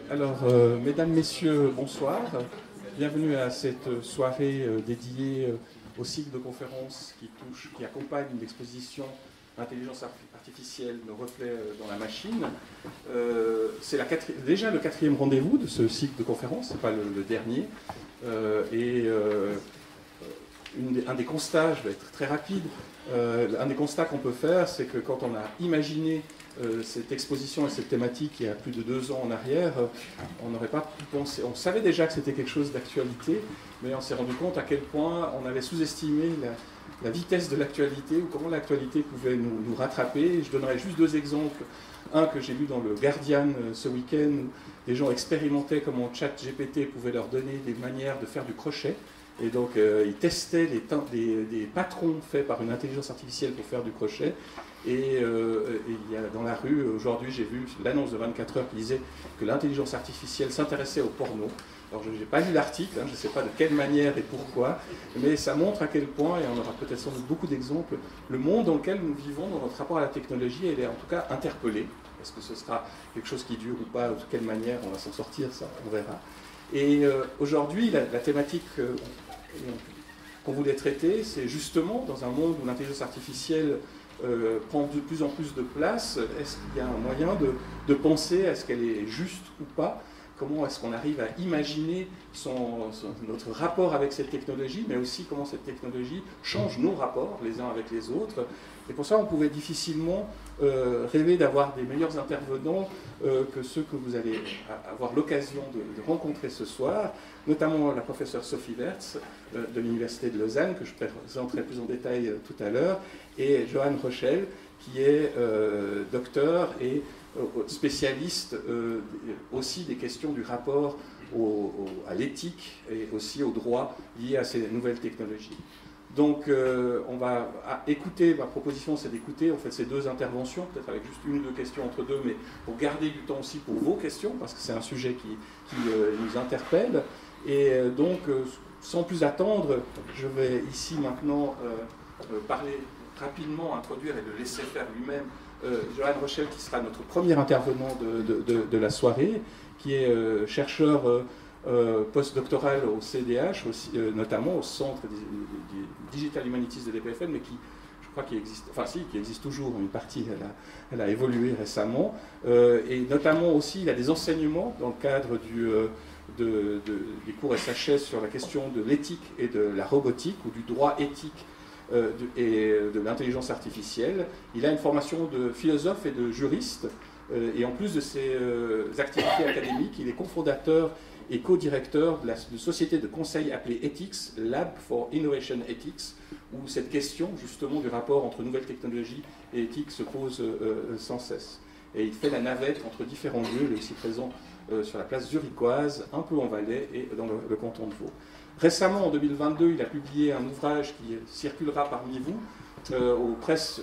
Alors, mesdames, messieurs, bonsoir. Bienvenue à cette soirée dédiée au cycle de conférences qui accompagne l'exposition Intelligence artificielle, nos reflets dans la machine. C'est déjà le quatrième rendez-vous de ce cycle de conférences, ce n'est pas le dernier. Un des constats, je vais être très rapide, un des constats qu'on peut faire, c'est que quand on a imaginé cette exposition et cette thématique il y a plus de 2 ans en arrière, on n'aurait pas pu penser. On savait déjà que c'était quelque chose d'actualité, mais on s'est rendu compte à quel point on avait sous-estimé la vitesse de l'actualité ou comment l'actualité pouvait nous rattraper. Je donnerai juste 2 exemples. Un que j'ai lu dans le Guardian ce week-end, où des gens expérimentaient comment ChatGPT pouvait leur donner des manières de faire du crochet. Et donc, ils testaient des patrons faits par une intelligence artificielle pour faire du crochet. Et il y a dans la rue, aujourd'hui, j'ai vu l'annonce de 24 heures qui disait que l'intelligence artificielle s'intéressait au porno. Alors, je n'ai pas lu l'article, je ne sais pas de quelle manière et pourquoi, mais ça montre à quel point, et on aura peut-être sans doute beaucoup d'exemples, le monde dans lequel nous vivons, dans notre rapport à la technologie, elle est en tout cas interpellée. Est-ce que ce sera quelque chose qui dure ou pas, ou de quelle manière on va s'en sortir, ça, on verra. Et aujourd'hui, la thématique qu'on voulait traiter, c'est justement dans un monde où l'intelligence artificielle prend de plus en plus de place, est-ce qu'il y a un moyen de penser à ce qu'elle est juste ou pas? Comment est-ce qu'on arrive à imaginer notre rapport avec cette technologie, mais aussi comment cette technologie change nos rapports les uns avec les autres. Et pour ça, on pouvait difficilement rêver d'avoir des meilleurs intervenants que ceux que vous allez avoir l'occasion de rencontrer ce soir, notamment la professeure Sophie Wertz de l'Université de Lausanne, que je présenterai plus en détail tout à l'heure, et Johan Rochel, qui est docteur et spécialiste aussi des questions du rapport à l'éthique et aussi au droit lié à ces nouvelles technologies. Donc on va écouter, ma proposition c'est d'écouter en fait ces 2 interventions, peut-être avec juste 1 ou 2 questions entre deux, mais pour garder du temps aussi pour vos questions, parce que c'est un sujet qui nous interpelle. Et donc sans plus attendre, je vais ici maintenant parler rapidement, introduire et le laisser faire lui-même Johan Rochel, qui sera notre premier intervenant de la soirée, qui est chercheur postdoctoral au CDH, aussi, notamment au Centre des Digital Humanities de l'EPFL, mais qui, je crois, qui existe toujours, une partie, elle a évolué récemment, et notamment aussi, il a des enseignements dans le cadre des cours SHS sur la question de l'éthique et de la robotique, ou du droit éthique et de l'intelligence artificielle. Il a une formation de philosophe et de juriste, et en plus de ses activités académiques, il est cofondateur et co-directeur de la société de conseil appelée Ethics, Lab for Innovation Ethics, où cette question justement du rapport entre nouvelles technologies et éthique se pose sans cesse. Et il fait la navette entre différents lieux, il est aussi présent sur la place zurichoise, un peu en Valais et dans le canton de Vaud. Récemment, en 2022, il a publié un ouvrage qui circulera parmi vous aux presses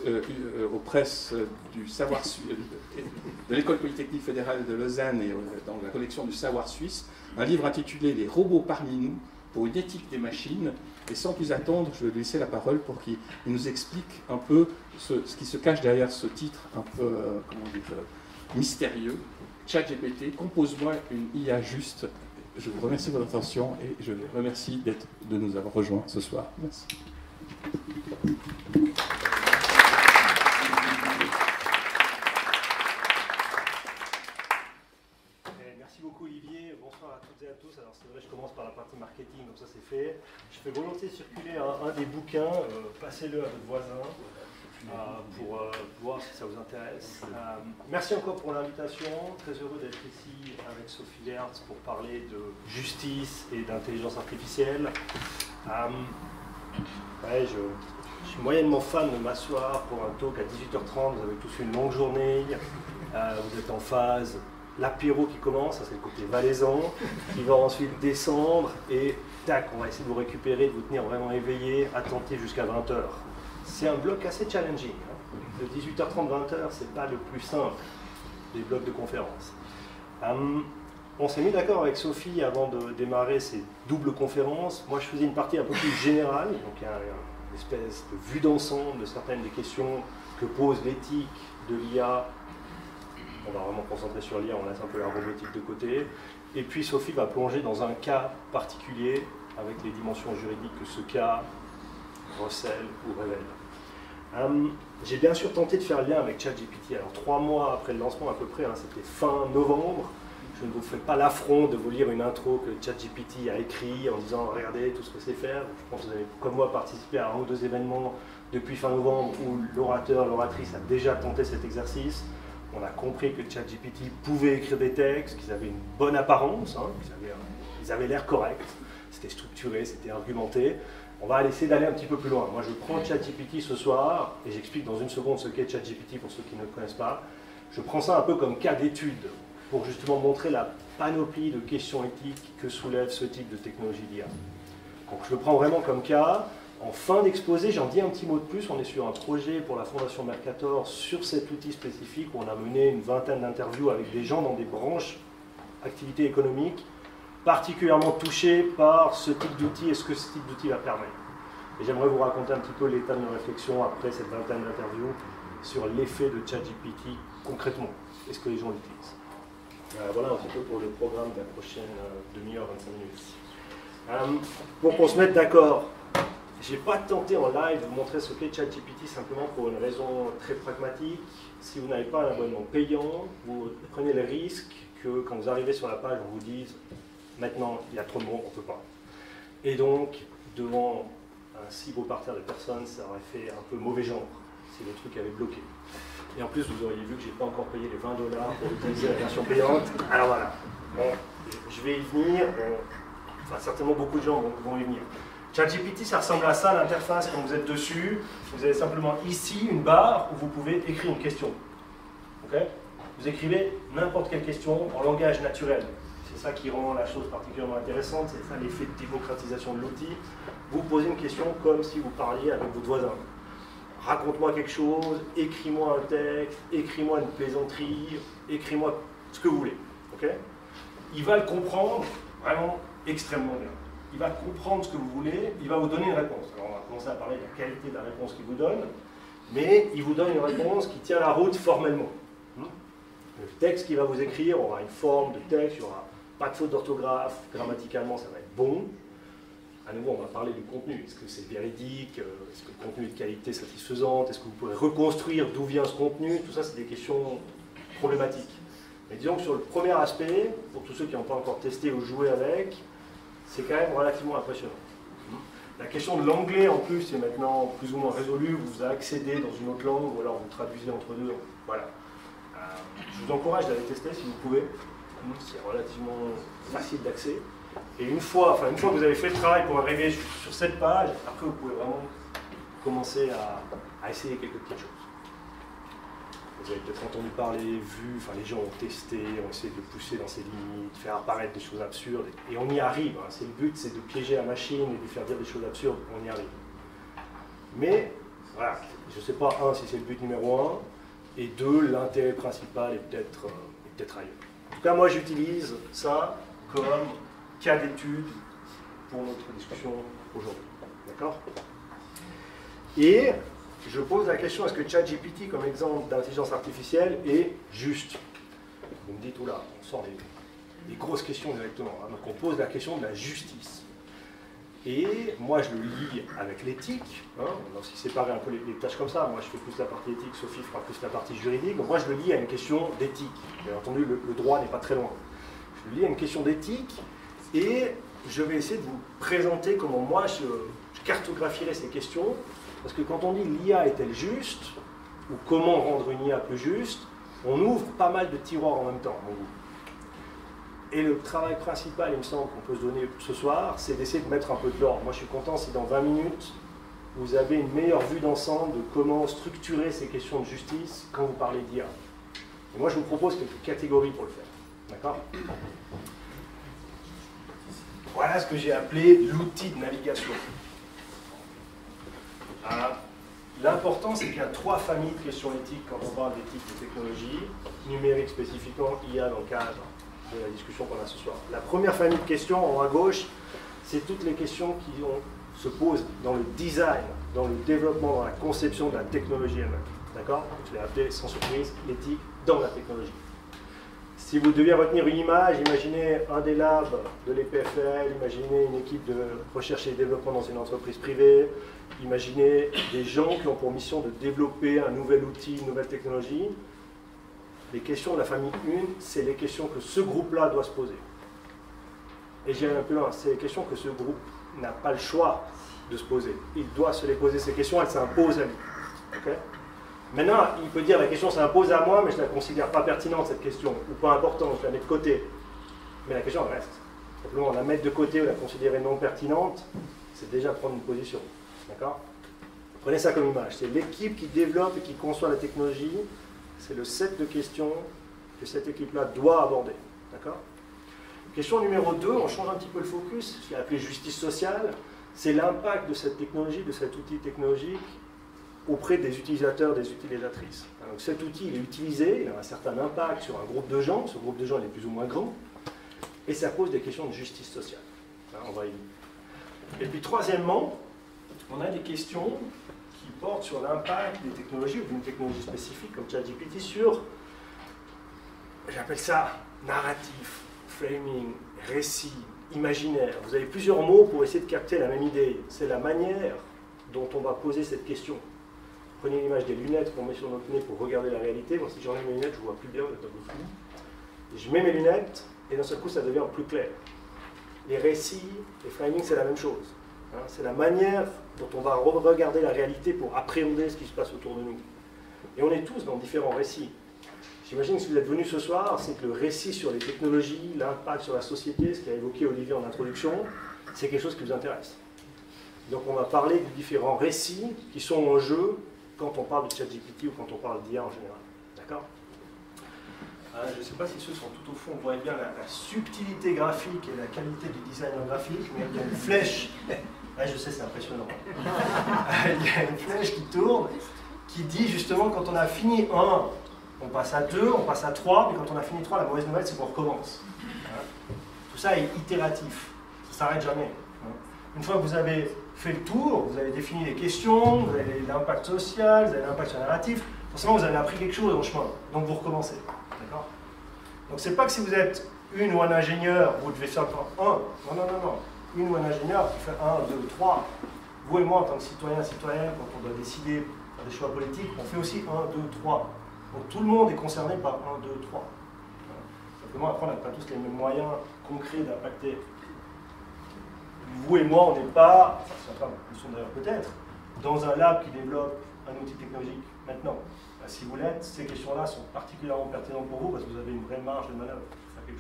du savoir de l'École polytechnique fédérale de Lausanne et dans la collection du savoir suisse, un livre intitulé « Les robots parmi nous pour une éthique des machines ». Et sans plus attendre, je vais lui laisser la parole pour qu'il nous explique un peu ce qui se cache derrière ce titre un peu mystérieux. ChatGPT, compose-moi une IA juste. Je vous remercie de votre attention et je vous remercie de nous avoir rejoints ce soir. Merci. Merci beaucoup Olivier, bonsoir à toutes et à tous. Alors c'est vrai, je commence par la partie marketing, comme ça c'est fait. Je fais volontiers circuler un des bouquins, passez-le à votre voisin pour voir si ça vous intéresse. Merci encore pour l'invitation, très heureux d'être ici avec Sophie Wertz pour parler de justice et d'intelligence artificielle. Je suis moyennement fan de m'asseoir pour un talk à 18h30, vous avez tous une longue journée, vous êtes en phase, l'apéro qui commence, ça c'est le côté valaisan, qui va ensuite descendre et tac, on va essayer de vous récupérer, de vous tenir vraiment éveillé, attentif jusqu'à 20h. C'est un bloc assez challenging. De 18h30 20h, c'est pas le plus simple des blocs de conférences. On s'est mis d'accord avec Sophie avant de démarrer ces doubles conférences. Moi, je faisais une partie un peu plus générale, donc il y a une espèce de vue d'ensemble de certaines des questions que pose l'éthique de l'IA on va vraiment concentrer sur l'IA, on laisse un peu la robotique de côté. Et puis Sophie va plonger dans un cas particulier avec les dimensions juridiques que ce cas recèle ou révèle. J'ai bien sûr tenté de faire le lien avec ChatGPT. Alors 3 mois après le lancement à peu près, hein, c'était fin novembre. Je ne vous fais pas l'affront de vous lire une intro que ChatGPT a écrit en disant regardez tout ce que c'est faire. Je pense que vous avez comme moi participé à 1 ou 2 événements depuis fin novembre où l'orateur, l'oratrice a déjà tenté cet exercice. On a compris que ChatGPT pouvait écrire des textes, qu'ils avaient une bonne apparence, hein, ils avaient l'air corrects, c'était structuré, c'était argumenté. On va essayer d'aller un petit peu plus loin. Moi je prends ChatGPT ce soir et j'explique dans une seconde ce qu'est ChatGPT pour ceux qui ne le connaissent pas. Je prends ça un peu comme cas d'étude pour justement montrer la panoplie de questions éthiques que soulève ce type de technologie d'IA. Donc je le prends vraiment comme cas. En fin d'exposé, j'en dis un petit mot de plus. On est sur un projet pour la Fondation Mercator sur cet outil spécifique où on a mené une vingtaine d'interviews avec des gens dans des branches activités économiques particulièrement touchés par ce type d'outil et ce que ce type d'outil va permettre. Et j'aimerais vous raconter un petit peu l'état de nos réflexions après cette vingtaine d'interviews sur l'effet de ChatGPT concrètement. Est-ce que les gens l'utilisent? Voilà un petit peu pour le programme de la prochaine demi-heure, 25 minutes. Pour qu'on se mette d'accord, je n'ai pas tenté en live de vous montrer ce qu'est ChatGPT simplement pour une raison très pragmatique. Si vous n'avez pas un abonnement payant, vous prenez le risque que quand vous arrivez sur la page, on vous dise maintenant il y a trop de monde, on ne peut pas. Et donc, devant un si beau parterre de personnes, ça aurait fait un peu mauvais genre si le truc avait bloqué. Et en plus, vous auriez vu que je n'ai pas encore payé les $20 pour utiliser la version payante. Alors voilà, bon, je vais y venir. Enfin, certainement beaucoup de gens vont y venir. ChatGPT, ça ressemble à ça, l'interface, quand vous êtes dessus. Vous avez simplement ici une barre où vous pouvez écrire une question. Okay, vous écrivez n'importe quelle question en langage naturel. C'est ça qui rend la chose particulièrement intéressante, c'est ça l'effet de démocratisation de l'outil. Vous posez une question comme si vous parliez avec votre voisin. Raconte-moi quelque chose, écris-moi un texte, écris-moi une plaisanterie, écris-moi ce que vous voulez. Okay, il va le comprendre vraiment extrêmement bien. Il va comprendre ce que vous voulez, il va vous donner une réponse. Alors on va commencer à parler de la qualité de la réponse qu'il vous donne, mais il vous donne une réponse qui tient la route formellement. Le texte qu'il va vous écrire aura une forme de texte, il n'y aura pas de faute d'orthographe, grammaticalement ça va être bon. À nouveau, on va parler du contenu. Est-ce que c'est véridique? Est-ce que le contenu est de qualité satisfaisante? Est-ce que vous pouvez reconstruire d'où vient ce contenu? Tout ça, c'est des questions problématiques. Mais disons que sur le premier aspect, pour tous ceux qui n'ont pas encore testé ou joué avec, c'est quand même relativement impressionnant. La question de l'anglais, en plus, est maintenant plus ou moins résolue. Vous accédez dans une autre langue, ou alors vous traduisez entre deux. Voilà. Je vous encourage d'aller tester si vous pouvez. C'est relativement facile d'accès. Et une fois que vous avez fait le travail pour arriver sur cette page, après vous pouvez vraiment commencer à essayer quelques petites choses. Vous avez peut-être entendu parler, vu, les gens ont testé, ont essayé de pousser dans ses limites, faire apparaître des choses absurdes, et on y arrive. Hein. Le but, c'est de piéger la machine et de lui faire dire des choses absurdes, on y arrive. Mais, voilà, je ne sais pas, un, si c'est le but numéro 1, et deux, l'intérêt principal est peut-être ailleurs. En tout cas, moi, j'utilise ça comme cas d'étude pour notre discussion aujourd'hui. D'accord? Et je pose la question, est-ce que ChatGPT, comme exemple d'intelligence artificielle, est juste? Vous me dites, oula, on sort des grosses questions directement. Hein. Donc on pose la question de la justice. Et moi, je le lis avec l'éthique. Hein. On a aussi séparé un peu les tâches comme ça. Moi, je fais plus la partie éthique, Sophie fera plus la partie juridique. Donc moi, je le lis à une question d'éthique. Bien entendu, le droit n'est pas très loin. Je le lis à une question d'éthique et je vais essayer de vous présenter comment moi, je cartographierai ces questions. Parce que quand on dit l'IA est-elle juste, ou comment rendre une IA plus juste, on ouvre pas mal de tiroirs en même temps. Et le travail principal, il me semble, qu'on peut se donner ce soir, c'est d'essayer de mettre un peu de l'ordre. Moi, je suis content si dans 20 minutes, vous avez une meilleure vue d'ensemble de comment structurer ces questions de justice quand vous parlez d'IA. Et moi, je vous propose quelques catégories pour le faire. D'accord? Voilà ce que j'ai appelé l'outil de navigation. L'important, c'est qu'il y a 3 familles de questions éthiques quand on parle d'éthique de technologie, numérique spécifiquement, IA dans le cadre de la discussion qu'on a ce soir. La première famille de questions, en haut à gauche, c'est toutes les questions qui se posent dans le design, dans le développement, dans la conception de la technologie elle-même. D'accord? Je l'ai appelé, sans surprise, l'éthique dans la technologie. Si vous deviez retenir une image, imaginez un des labs de l'EPFL, imaginez une équipe de recherche et développement dans une entreprise privée, imaginez des gens qui ont pour mission de développer un nouvel outil, une nouvelle technologie. Les questions de la famille 1, c'est les questions que ce groupe-là doit se poser. Et j'irai un peu loin, c'est les questions que ce groupe n'a pas le choix de se poser. Il doit se les poser, ces questions, elles s'imposent à lui. Okay? Maintenant, il peut dire la question s'impose à moi, mais je ne la considère pas pertinente, cette question, ou pas importante, je la mets de côté. Mais la question, elle reste. Simplement, la mettre de côté ou la considérer non pertinente, c'est déjà prendre une position. D'accord? Prenez ça comme image. C'est l'équipe qui développe et qui conçoit la technologie. C'est le set de questions que cette équipe-là doit aborder. D'accord? Question numéro 2, on change un petit peu le focus, ce qui est appelé justice sociale. C'est l'impact de cette technologie, de cet outil technologique auprès des utilisateurs, des utilisatrices. Donc cet outil, il est utilisé, il a un certain impact sur un groupe de gens, ce groupe de gens il est plus ou moins grand, et ça pose des questions de justice sociale. On va y venir. Et puis troisièmement, on a des questions qui portent sur l'impact des technologies, ou d'une technologie spécifique comme ChatGPT sur, j'appelle ça narratif, framing, récit, imaginaire. Vous avez plusieurs mots pour essayer de capter la même idée. C'est la manière dont on va poser cette question. Prenez l'image des lunettes qu'on met sur notre nez pour regarder la réalité. Moi, si j'enlève mes lunettes, je ne vois plus bien, vous êtes un peu flou. Et je mets mes lunettes, et d'un seul coup, ça devient plus clair. Les récits, les framings, c'est la même chose. Hein, c'est la manière dont on va regarder la réalité pour appréhender ce qui se passe autour de nous. Et on est tous dans différents récits. J'imagine que si vous êtes venus ce soir, c'est que le récit sur les technologies, l'impact sur la société, ce qu'a évoqué Olivier en introduction, c'est quelque chose qui vous intéresse. Donc on va parler des différents récits qui sont en jeu quand on parle de ChatGPT ou quand on parle d'IA en général. D'accord? Je ne sais pas si ceux sont tout au fond, voient bien la subtilité graphique et la qualité du design graphique, mais il y a une flèche, je sais c'est impressionnant, il y a une flèche qui tourne, qui dit justement quand on a fini 1, on passe à 2, on passe à 3, mais quand on a fini 3, la mauvaise nouvelle c'est qu'on recommence. Tout ça est itératif, ça ne s'arrête jamais. Une fois que vous avez fait le tour, vous avez défini les questions, vous avez l'impact social, vous avez l'impact sur le narratif, forcément vous avez appris quelque chose en chemin, donc vous recommencez. D'accord? Donc c'est pas que si vous êtes une ou un ingénieur, vous devez faire un. Non. Une ou un ingénieur qui fait 1, 2, 3. Vous et moi en tant que citoyen, citoyenne, quand on doit décider faire des choix politiques, on fait aussi 1, 2, 3. Donc tout le monde est concerné par 1, 2, 3. Simplement après on n'a pas tous les mêmes moyens concrets d'impacter. Vous et moi, on n'est pas, certains le sont d'ailleurs peut-être, dans un lab qui développe un outil technologique maintenant. Si vous l'êtes, ces questions-là sont particulièrement pertinentes pour vous parce que vous avez une vraie marge de manœuvre pour faire quelque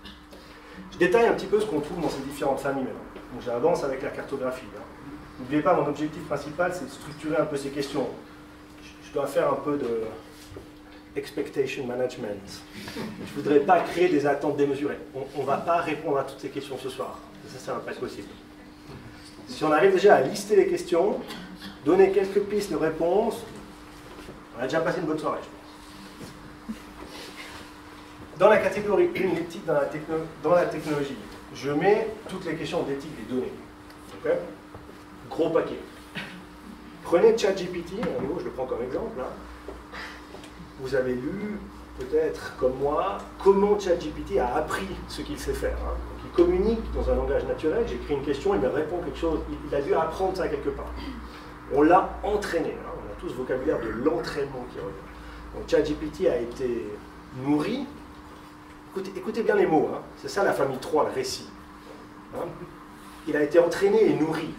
chose. Je détaille un petit peu ce qu'on trouve dans ces différentes familles maintenant. Donc j'avance avec la cartographie. N'oubliez pas, mon objectif principal, c'est de structurer un peu ces questions. Je dois faire un peu de expectation management. Je ne voudrais pas créer des attentes démesurées. On ne va pas répondre à toutes ces questions ce soir. Ça ne va pas être possible. Si on arrive déjà à lister les questions, donner quelques pistes de réponse, on a déjà passé une bonne soirée, je pense. Dans la catégorie 1, l'éthique dans la technologie, je mets toutes les questions d'éthique des données. Okay? Gros paquet. Prenez ChatGPT, à nouveau, je le prends comme exemple. Vous avez lu, peut-être comme moi, comment ChatGPT a appris ce qu'il sait faire. Donc, il communique dans un langage naturel, j'écris une question, il me répond quelque chose, il a dû apprendre ça quelque part. On l'a entraîné, on a tout ce vocabulaire de l'entraînement qui revient. Donc ChatGPT a été nourri, écoutez bien les mots, c'est ça la famille 3, le récit. Il a été entraîné et nourri.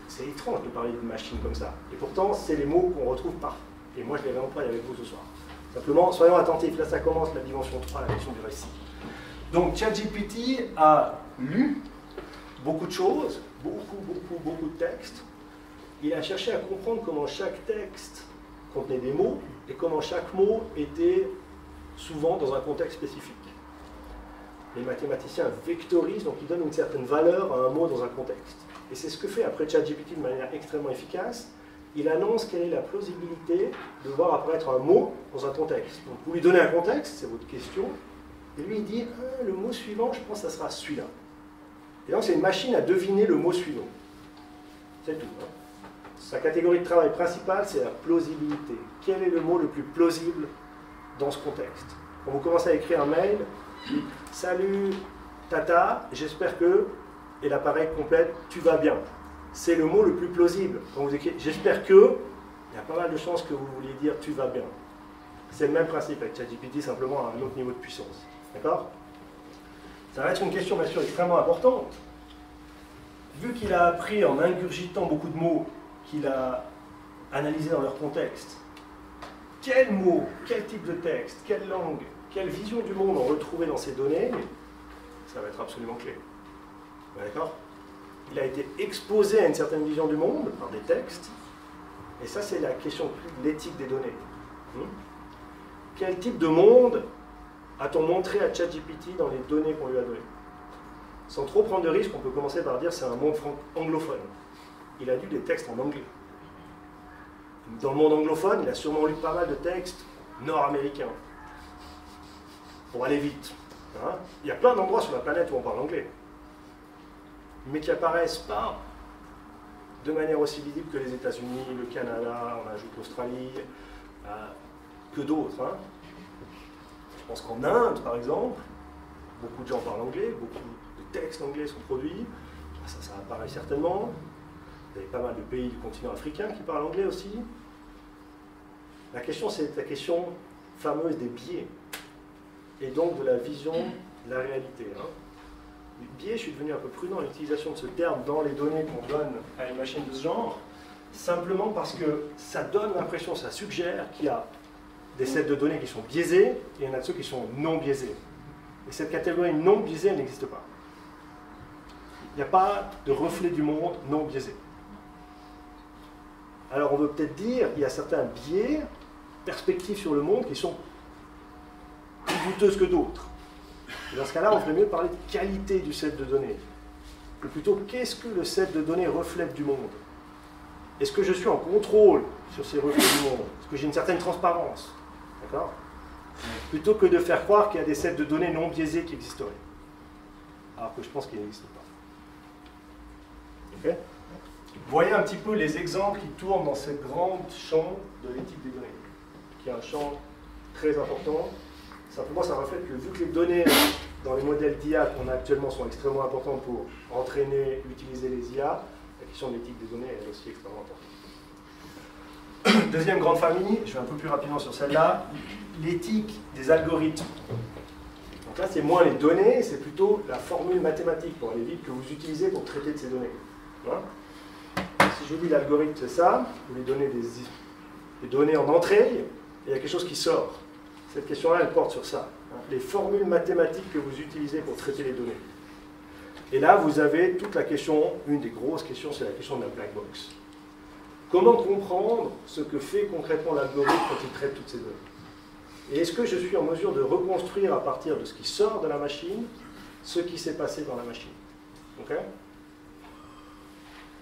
C'est étrange de parler d'une machine comme ça. Et pourtant, c'est les mots qu'on retrouve partout. Et moi, je les réemploie avec vous ce soir. Simplement, soyons attentifs. Là, ça commence la dimension 3, la question du récit. Donc, ChatGPT a lu beaucoup de choses, beaucoup de textes. Il a cherché à comprendre comment chaque texte contenait des mots et comment chaque mot était souvent dans un contexte spécifique. Les mathématiciens vectorisent, donc ils donnent une certaine valeur à un mot dans un contexte. Et c'est ce que fait après ChatGPT de manière extrêmement efficace. Il annonce quelle est la plausibilité de voir apparaître un mot dans un contexte. Donc vous lui donnez un contexte, c'est votre question, et lui il dit le mot suivant, je pense que ça sera celui-là. Et donc c'est une machine à deviner le mot suivant. C'est tout. Sa catégorie de travail principale, c'est la plausibilité. Quel est le mot le plus plausible dans ce contexte? Quand vous commencez à écrire un mail, salut Tata, j'espère que, et l'appareil complète, tu vas bien. C'est le mot le plus plausible. Quand vous écrivez j'espère que, il y a pas mal de chances que vous vouliez dire tu vas bien. C'est le même principe avec ChatGPT, simplement à un autre niveau de puissance. D'accord? Ça va être une question bien sûr extrêmement importante. Vu qu'il a appris en ingurgitant beaucoup de mots qu'il a analysés dans leur contexte, quels mots, quel type de texte, quelle langue, quelle vision du monde ont retrouvé dans ces données, ça va être absolument clé. D'accord? Il a été exposé à une certaine vision du monde par des textes, et ça c'est la question de l'éthique des données. Quel type de monde a-t-on montré à ChatGPT dans les données qu'on lui a données? Sans trop prendre de risques, on peut commencer par dire c'est un monde anglophone. Il a lu des textes en anglais. Dans le monde anglophone, il a sûrement lu pas mal de textes nord-américains. Pour aller vite. Hein? Il y a plein d'endroits sur la planète où on parle anglais. Mais qui apparaissent pas de manière aussi visible que les États-Unis, le Canada, on ajoute l'Australie, que d'autres. Hein? Je pense qu'en Inde, par exemple, beaucoup de gens parlent anglais, beaucoup de textes anglais sont produits, ça apparaît certainement. Vous avez pas mal de pays du continent africain qui parlent anglais aussi. La question, c'est la question fameuse des biais, et donc de la vision de la réalité. Hein. Les biais, je suis devenu un peu prudent à l'utilisation de ce terme dans les données qu'on donne à une machine de ce genre, simplement parce que ça donne l'impression, ça suggère qu'il y a des sets de données qui sont biaisés, et il y en a de ceux qui sont non biaisés. Et cette catégorie non biaisée, elle n'existe pas. Il n'y a pas de reflet du monde non biaisé. Alors on veut peut-être dire qu'il y a certains biais, perspectives sur le monde qui sont plus douteuses que d'autres. Et dans ce cas-là, on ferait mieux parler de qualité du set de données. Ou plutôt, qu'est-ce que le set de données reflète du monde? Est-ce que je suis en contrôle sur ces reflets du monde? Est-ce que j'ai une certaine transparence? D'accord? Plutôt que de faire croire qu'il y a des sets de données non biaisés qui existeraient. Alors que je pense qu'ils n'existent pas. Ok? Voyez un petit peu les exemples qui tournent dans ce grand champ de l'éthique des données, qui est un champ très important. Simplement, ça reflète que vu que les données dans les modèles d'IA qu'on a actuellement sont extrêmement importantes pour entraîner, utiliser les IA, la question de l'éthique des données est aussi extrêmement importante. Deuxième grande famille, je vais un peu plus rapidement sur celle-là, l'éthique des algorithmes. Donc là, c'est moins les données, c'est plutôt la formule mathématique, pour aller vite, que vous utilisez pour traiter de ces données. Hein? Si je vous dis l'algorithme, c'est ça, vous lui donnez des données en entrée, et il y a quelque chose qui sort. Cette question-là, elle porte sur ça. Hein, les formules mathématiques que vous utilisez pour traiter les données. Et là, vous avez toute la question, une des grosses questions, c'est la question de la black box. Comment comprendre ce que fait concrètement l'algorithme quand il traite toutes ces données? Et est-ce que je suis en mesure de reconstruire à partir de ce qui sort de la machine, ce qui s'est passé dans la machine? Okay?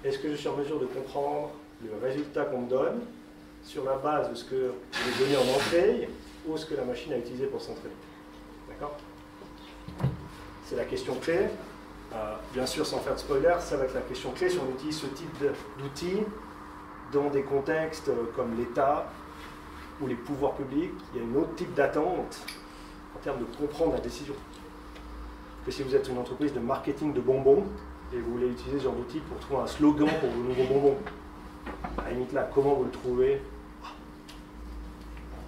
Est-ce que je suis en mesure de comprendre le résultat qu'on me donne sur la base de ce que les données en entrée ou ce que la machine a utilisé pour s'entraîner? D'accord? C'est la question clé. Bien sûr, sans faire de spoiler, ça va être la question clé si on utilise ce type d'outils dans des contextes comme l'État ou les pouvoirs publics. Il y a un autre type d'attente en termes de comprendre la décision. Que si vous êtes une entreprise de marketing de bonbons et vous voulez utiliser ce genre d'outils pour trouver un slogan pour vos nouveaux bonbons, à la limite là, comment vous le trouvez?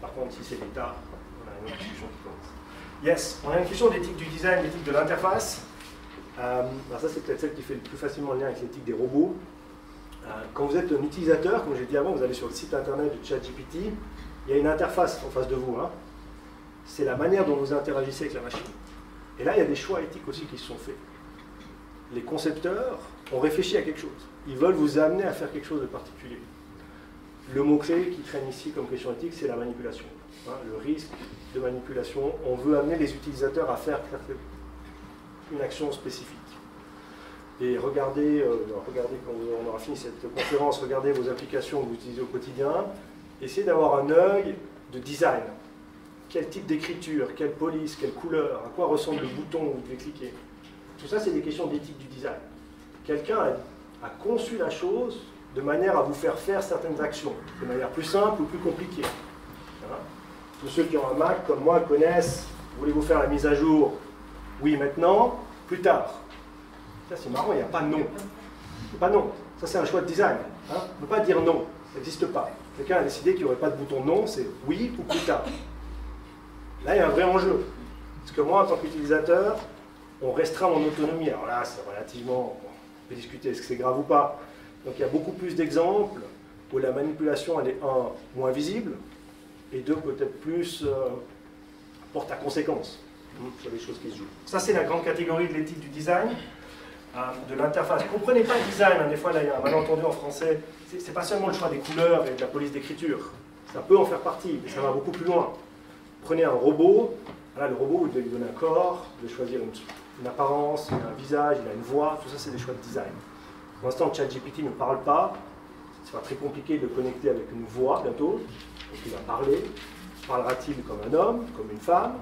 Par contre, si c'est l'État, on a une autre discussion qui commence. Yes, on a une question d'éthique du design, d'éthique de l'interface. Alors ça, c'est peut-être celle qui fait le plus facilement le lien avec l'éthique des robots. Quand vous êtes un utilisateur, comme j'ai dit avant, vous allez sur le site internet de ChatGPT, il y a une interface en face de vous. Hein. C'est la manière dont vous interagissez avec la machine. Et là, il y a des choix éthiques aussi qui se sont faits. Les concepteurs ont réfléchi à quelque chose. Ils veulent vous amener à faire quelque chose de particulier. Le mot-clé qui traîne ici comme question éthique, c'est la manipulation. Hein, le risque de manipulation. On veut amener les utilisateurs à faire une action spécifique. Et regardez quand on aura fini cette conférence, regardez vos applications que vous utilisez au quotidien. Essayez d'avoir un œil de design. Quel type d'écriture, quelle police, quelle couleur, à quoi ressemble le bouton où vous devez cliquer. Tout ça, c'est des questions d'éthique du design. Quelqu'un a conçu la chose de manière à vous faire faire certaines actions, de manière plus simple ou plus compliquée. Voilà. Tous ceux qui ont un Mac, comme moi, connaissent, voulez-vous faire la mise à jour? Oui, maintenant, plus tard. Ça, c'est marrant, il n'y a pas de non. Il n'y a pas de non. Ça, c'est un choix de design. Hein. On ne peut pas dire non, ça n'existe pas. Quelqu'un a décidé qu'il n'y aurait pas de bouton non, c'est oui ou plus tard. Là, il y a un vrai enjeu. Parce que moi, en tant qu'utilisateur, on restreint mon autonomie. Alors là, c'est relativement... On peut discuter, est-ce que c'est grave ou pas. Donc il y a beaucoup plus d'exemples où la manipulation, elle est, un, moins visible, et deux, peut-être plus porte à conséquence sur les choses qui se jouent. Ça, c'est la grande catégorie de l'éthique du design, de l'interface. Comprenez pas le design, hein, des fois, là, il y a un malentendu en français. C'est pas seulement le choix des couleurs et de la police d'écriture. Ça peut en faire partie, mais ça va beaucoup plus loin. Prenez un robot, voilà, le robot, vous devez lui donner un corps, vous devez choisir une apparence, il a un visage, il a une voix, tout ça, c'est des choix de design. Pour l'instant, ChatGPT ne parle pas, ce sera très compliqué de le connecter avec une voix bientôt, donc il va parler. Parlera-t-il comme un homme, comme une femme,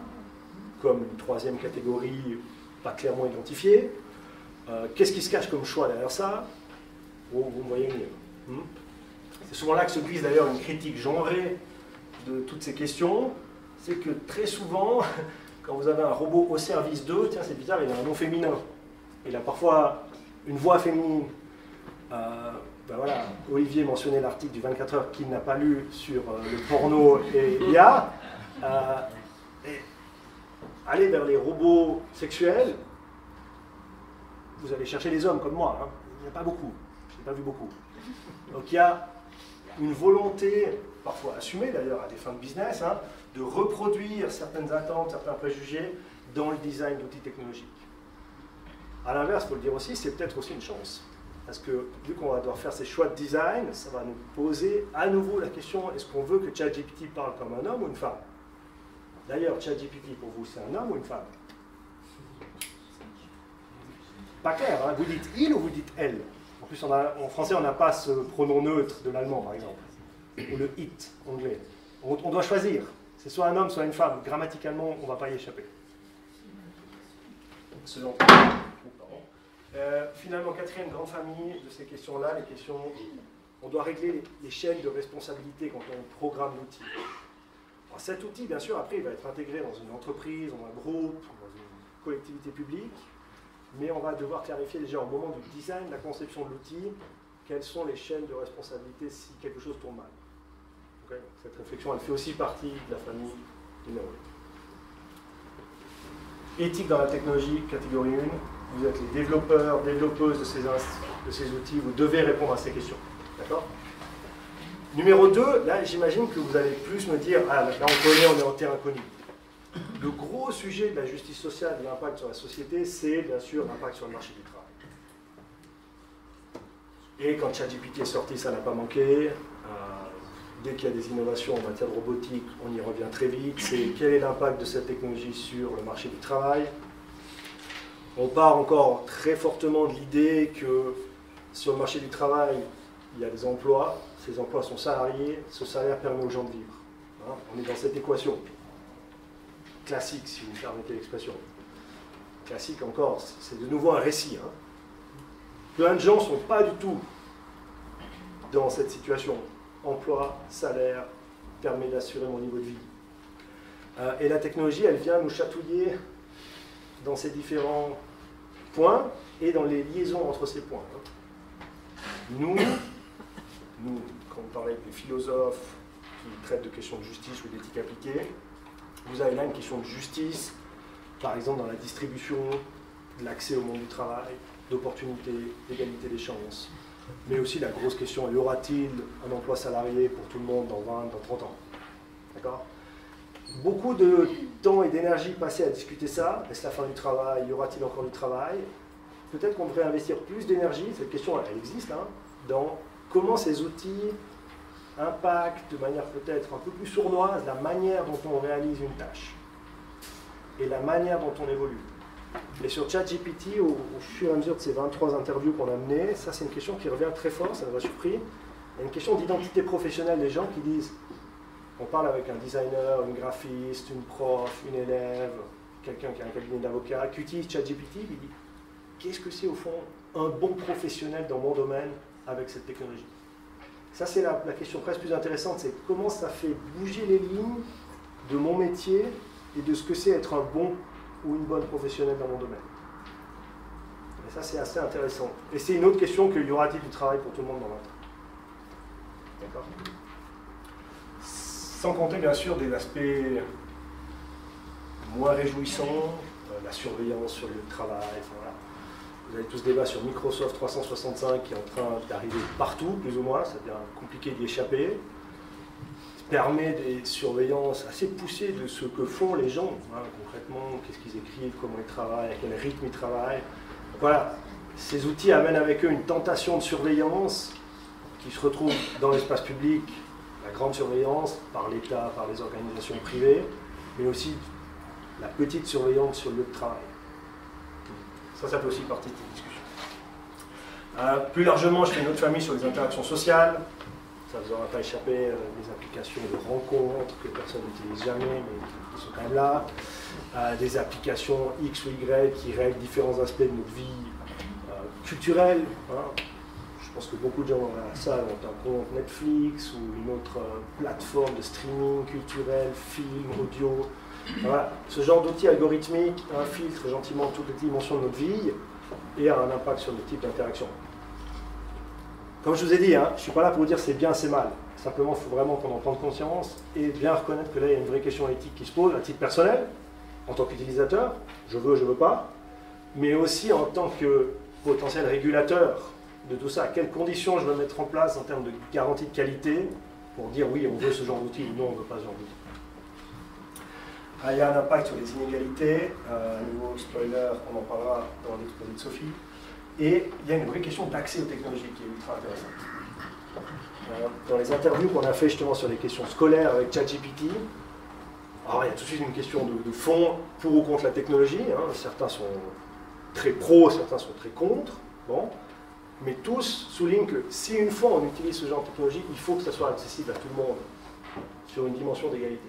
comme une troisième catégorie pas clairement identifiée? Qu'est-ce qui se cache comme choix derrière ça? Oh, vous me voyez mieux. C'est souvent là que se glisse d'ailleurs une critique genrée de toutes ces questions, c'est que très souvent, quand vous avez un robot au service d'eux, tiens c'est bizarre, il a un nom féminin, il a parfois une voix féminine. Ben voilà, Olivier mentionnait l'article du 24 heures qu'il n'a pas lu sur le porno et l'IA. Allez vers les robots sexuels, vous allez chercher les hommes comme moi, hein. Il n'y a pas beaucoup, je n'ai pas vu beaucoup. Donc il y a une volonté, parfois assumée d'ailleurs à des fins de business, hein, de reproduire certaines attentes, certains préjugés dans le design d'outils technologiques. A l'inverse, il faut le dire aussi, c'est peut-être aussi une chance. Parce que vu qu'on va devoir faire ces choix de design, ça va nous poser à nouveau la question, est-ce qu'on veut que ChatGPT parle comme un homme ou une femme? D'ailleurs, ChatGPT, pour vous, c'est un homme ou une femme? Pas clair, hein? Vous dites il ou vous dites elle? En plus, en français, on n'a pas ce pronom neutre de l'allemand, par exemple. Ou le it, anglais. On doit choisir. C'est soit un homme, soit une femme. Grammaticalement, on ne va pas y échapper. Selon... finalement, quatrième grande famille de ces questions-là, les questions... On doit régler les chaînes de responsabilité quand on programme l'outil. Cet outil, bien sûr, après, il va être intégré dans une entreprise, dans un groupe, dans une collectivité publique, mais on va devoir clarifier déjà au moment du design, de la conception de l'outil, quelles sont les chaînes de responsabilité si quelque chose tourne mal. Okay. Cette réflexion, elle fait aussi partie de la famille numéro 1. Éthique dans la technologie, catégorie 1. Vous êtes les développeurs, développeuses de ces outils, vous devez répondre à ces questions. D'accord ? Numéro 2, là j'imagine que vous allez plus me dire, ah là on connaît, on est en terrain connu. Le gros sujet de la justice sociale, de l'impact sur la société, c'est bien sûr l'impact sur le marché du travail. Et quand ChatGPT est sorti, ça n'a pas manqué. Dès qu'il y a des innovations en matière de robotique, on y revient très vite. C'est quel est l'impact de cette technologie sur le marché du travail? On part encore très fortement de l'idée que sur le marché du travail, il y a des emplois, ces emplois sont salariés, ce salaire permet aux gens de vivre. Hein, on est dans cette équation. Classique, si vous me permettez l'expression. Classique encore, c'est de nouveau un récit. Hein. Plein de gens ne sont pas du tout dans cette situation. Emploi, salaire, permet d'assurer mon niveau de vie. Et la technologie, elle vient nous chatouiller dans ces différents points et dans les liaisons entre ces points. Nous, quand on parle avec des philosophes qui traitent de questions de justice ou d'éthique appliquée, vous avez là une question de justice, par exemple dans la distribution, de l'accès au monde du travail, d'opportunités, d'égalité des chances, mais aussi la grosse question, y aura-t-il un emploi salarié pour tout le monde dans 20, dans 30 ans? D'accord? Beaucoup de temps et d'énergie passés à discuter ça. Est-ce la fin du travail? Y aura-t-il encore du travail? Peut-être qu'on devrait investir plus d'énergie, cette question elle existe, hein, dans comment ces outils impactent de manière peut-être un peu plus sournoise la manière dont on réalise une tâche et la manière dont on évolue. Et sur ChatGPT, au fur et à mesure de ces 23 interviews qu'on a menées, ça c'est une question qui revient très fort, ça nous a surpris. Il y a une question d'identité professionnelle des gens qui disent, on parle avec un designer, une graphiste, une prof, une élève, quelqu'un qui a un cabinet d'avocat, qui utilise ChatGPT, il dit, qu'est-ce que c'est au fond un bon professionnel dans mon domaine avec cette technologie? Ça c'est la question presque plus intéressante, c'est comment ça fait bouger les lignes de mon métier et de ce que c'est être un bon ou une bonne professionnelle dans mon domaine. Et ça, c'est assez intéressant. Et c'est une autre question que y aura-t-il du travail pour tout le monde dans 20 ans? D'accord? Sans compter, bien sûr, des aspects moins réjouissants, la surveillance sur le lieu de travail, enfin, voilà. Vous avez tous ce débat sur Microsoft 365 qui est en train d'arriver partout, plus ou moins, ça devient compliqué d'y échapper. Ça permet des surveillances assez poussées de ce que font les gens, hein, concrètement, qu'est-ce qu'ils écrivent, comment ils travaillent, à quel rythme ils travaillent. Donc, voilà, ces outils amènent avec eux une tentation de surveillance qui se retrouve dans l'espace public, la grande surveillance par l'État, par les organisations privées, mais aussi la petite surveillance sur le lieu de travail. Ça fait aussi partie de cette discussion. Plus largement, je fais une autre famille sur les interactions sociales. Ça ne vous aura pas échappé, des applications de rencontres que personne n'utilise jamais, mais qui sont quand même là. Des applications X ou Y qui règlent différents aspects de notre vie culturelle. Hein. Je pense que beaucoup de gens dans la salle ont un compte Netflix ou une autre plateforme de streaming culturel, film, audio. Voilà. Ce genre d'outil algorithmique infiltre gentiment toutes les dimensions de notre vie et a un impact sur nos types d'interactions. Comme je vous ai dit, hein, je ne suis pas là pour vous dire c'est bien, c'est mal. Simplement, il faut vraiment qu'on en prenne conscience et bien reconnaître que là, il y a une vraie question éthique qui se pose à titre personnel, en tant qu'utilisateur, je veux, je ne veux pas, mais aussi en tant que potentiel régulateur de tout ça. Quelles conditions je veux mettre en place en termes de garantie de qualité pour dire oui, on veut ce genre d'outil ou non, on ne veut pas ce genre d'outil. Il y a un impact sur les inégalités, nouveau spoiler, on en parlera dans l'exposé de Sophie. Et il y a une vraie question d'accès aux technologies qui est ultra intéressante. Dans les interviews qu'on a fait justement sur les questions scolaires avec ChatGPT, alors il y a tout de suite une question de fond pour ou contre la technologie. Hein. Certains sont très pro, certains sont très contre. Bon. Mais tous soulignent que si une fois on utilise ce genre de technologie, il faut que ça soit accessible à tout le monde sur une dimension d'égalité.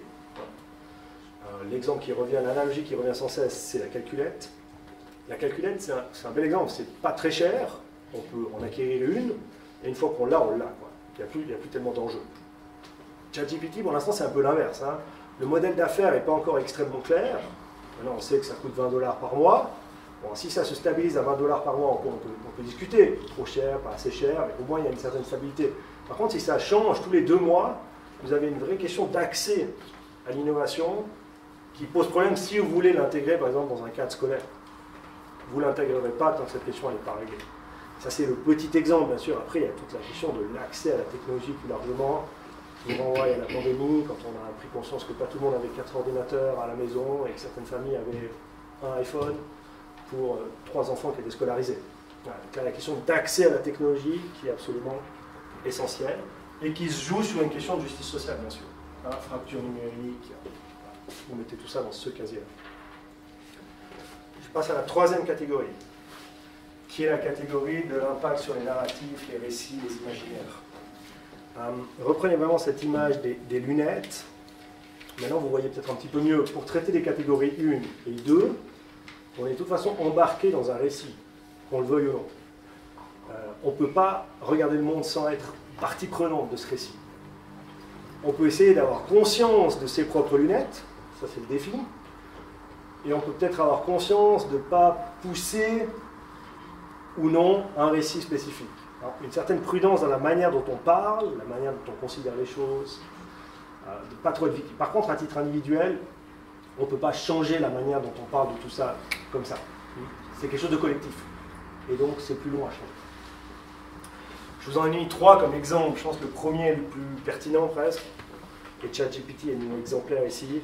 L'exemple qui revient, l'analogie qui revient sans cesse, c'est la calculette. La calculette, c'est un bel exemple, c'est pas très cher, on peut en acquérir une, et une fois qu'on l'a, on l'a. Il n'y a plus tellement d'enjeux. ChatGPT, pour l'instant, c'est un peu l'inverse. Hein. Le modèle d'affaires n'est pas encore extrêmement clair. Maintenant, on sait que ça coûte 20 $ par mois. Bon, si ça se stabilise à 20 $ par mois, on peut discuter. Trop cher, pas assez cher, mais au moins il y a une certaine stabilité. Par contre, si ça change tous les 2 mois, vous avez une vraie question d'accès à l'innovation qui pose problème si vous voulez l'intégrer, par exemple, dans un cadre scolaire. Vous ne l'intégrerez pas tant que cette question n'est pas réglée. Ça, c'est le petit exemple, bien sûr. Après, il y a toute la question de l'accès à la technologie plus largement. Je vous renvoie à la pandémie, quand on a pris conscience que pas tout le monde avait 4 ordinateurs à la maison et que certaines familles avaient un iPhone pour 3 enfants qui étaient scolarisés. Voilà. Donc là, la question d'accès à la technologie qui est absolument essentielle et qui se joue sur une question de justice sociale, bien sûr. Hein, fracture numérique, vous mettez tout ça dans ce casier-là. Je passe à la 3e catégorie, qui est la catégorie de l'impact sur les narratifs, les récits, les imaginaires. Reprenez vraiment cette image des lunettes. Maintenant, vous voyez peut-être un petit peu mieux. Pour traiter des catégories 1 et 2, on est de toute façon embarqué dans un récit, qu'on le veuille ou non. On ne peut pas regarder le monde sans être partie prenante de ce récit. On peut essayer d'avoir conscience de ses propres lunettes, ça c'est le défi, et on peut peut-être avoir conscience de ne pas pousser ou non un récit spécifique. Alors, une certaine prudence dans la manière dont on parle, la manière dont on considère les choses, de ne pas trop être victime. Par contre, à titre individuel, on ne peut pas changer la manière dont on parle de tout ça comme ça. C'est quelque chose de collectif. Et donc, c'est plus long à changer. Je vous en ai mis 3 comme exemple. Je pense que le premier est le plus pertinent presque. Et ChatGPT est un exemplaire ici.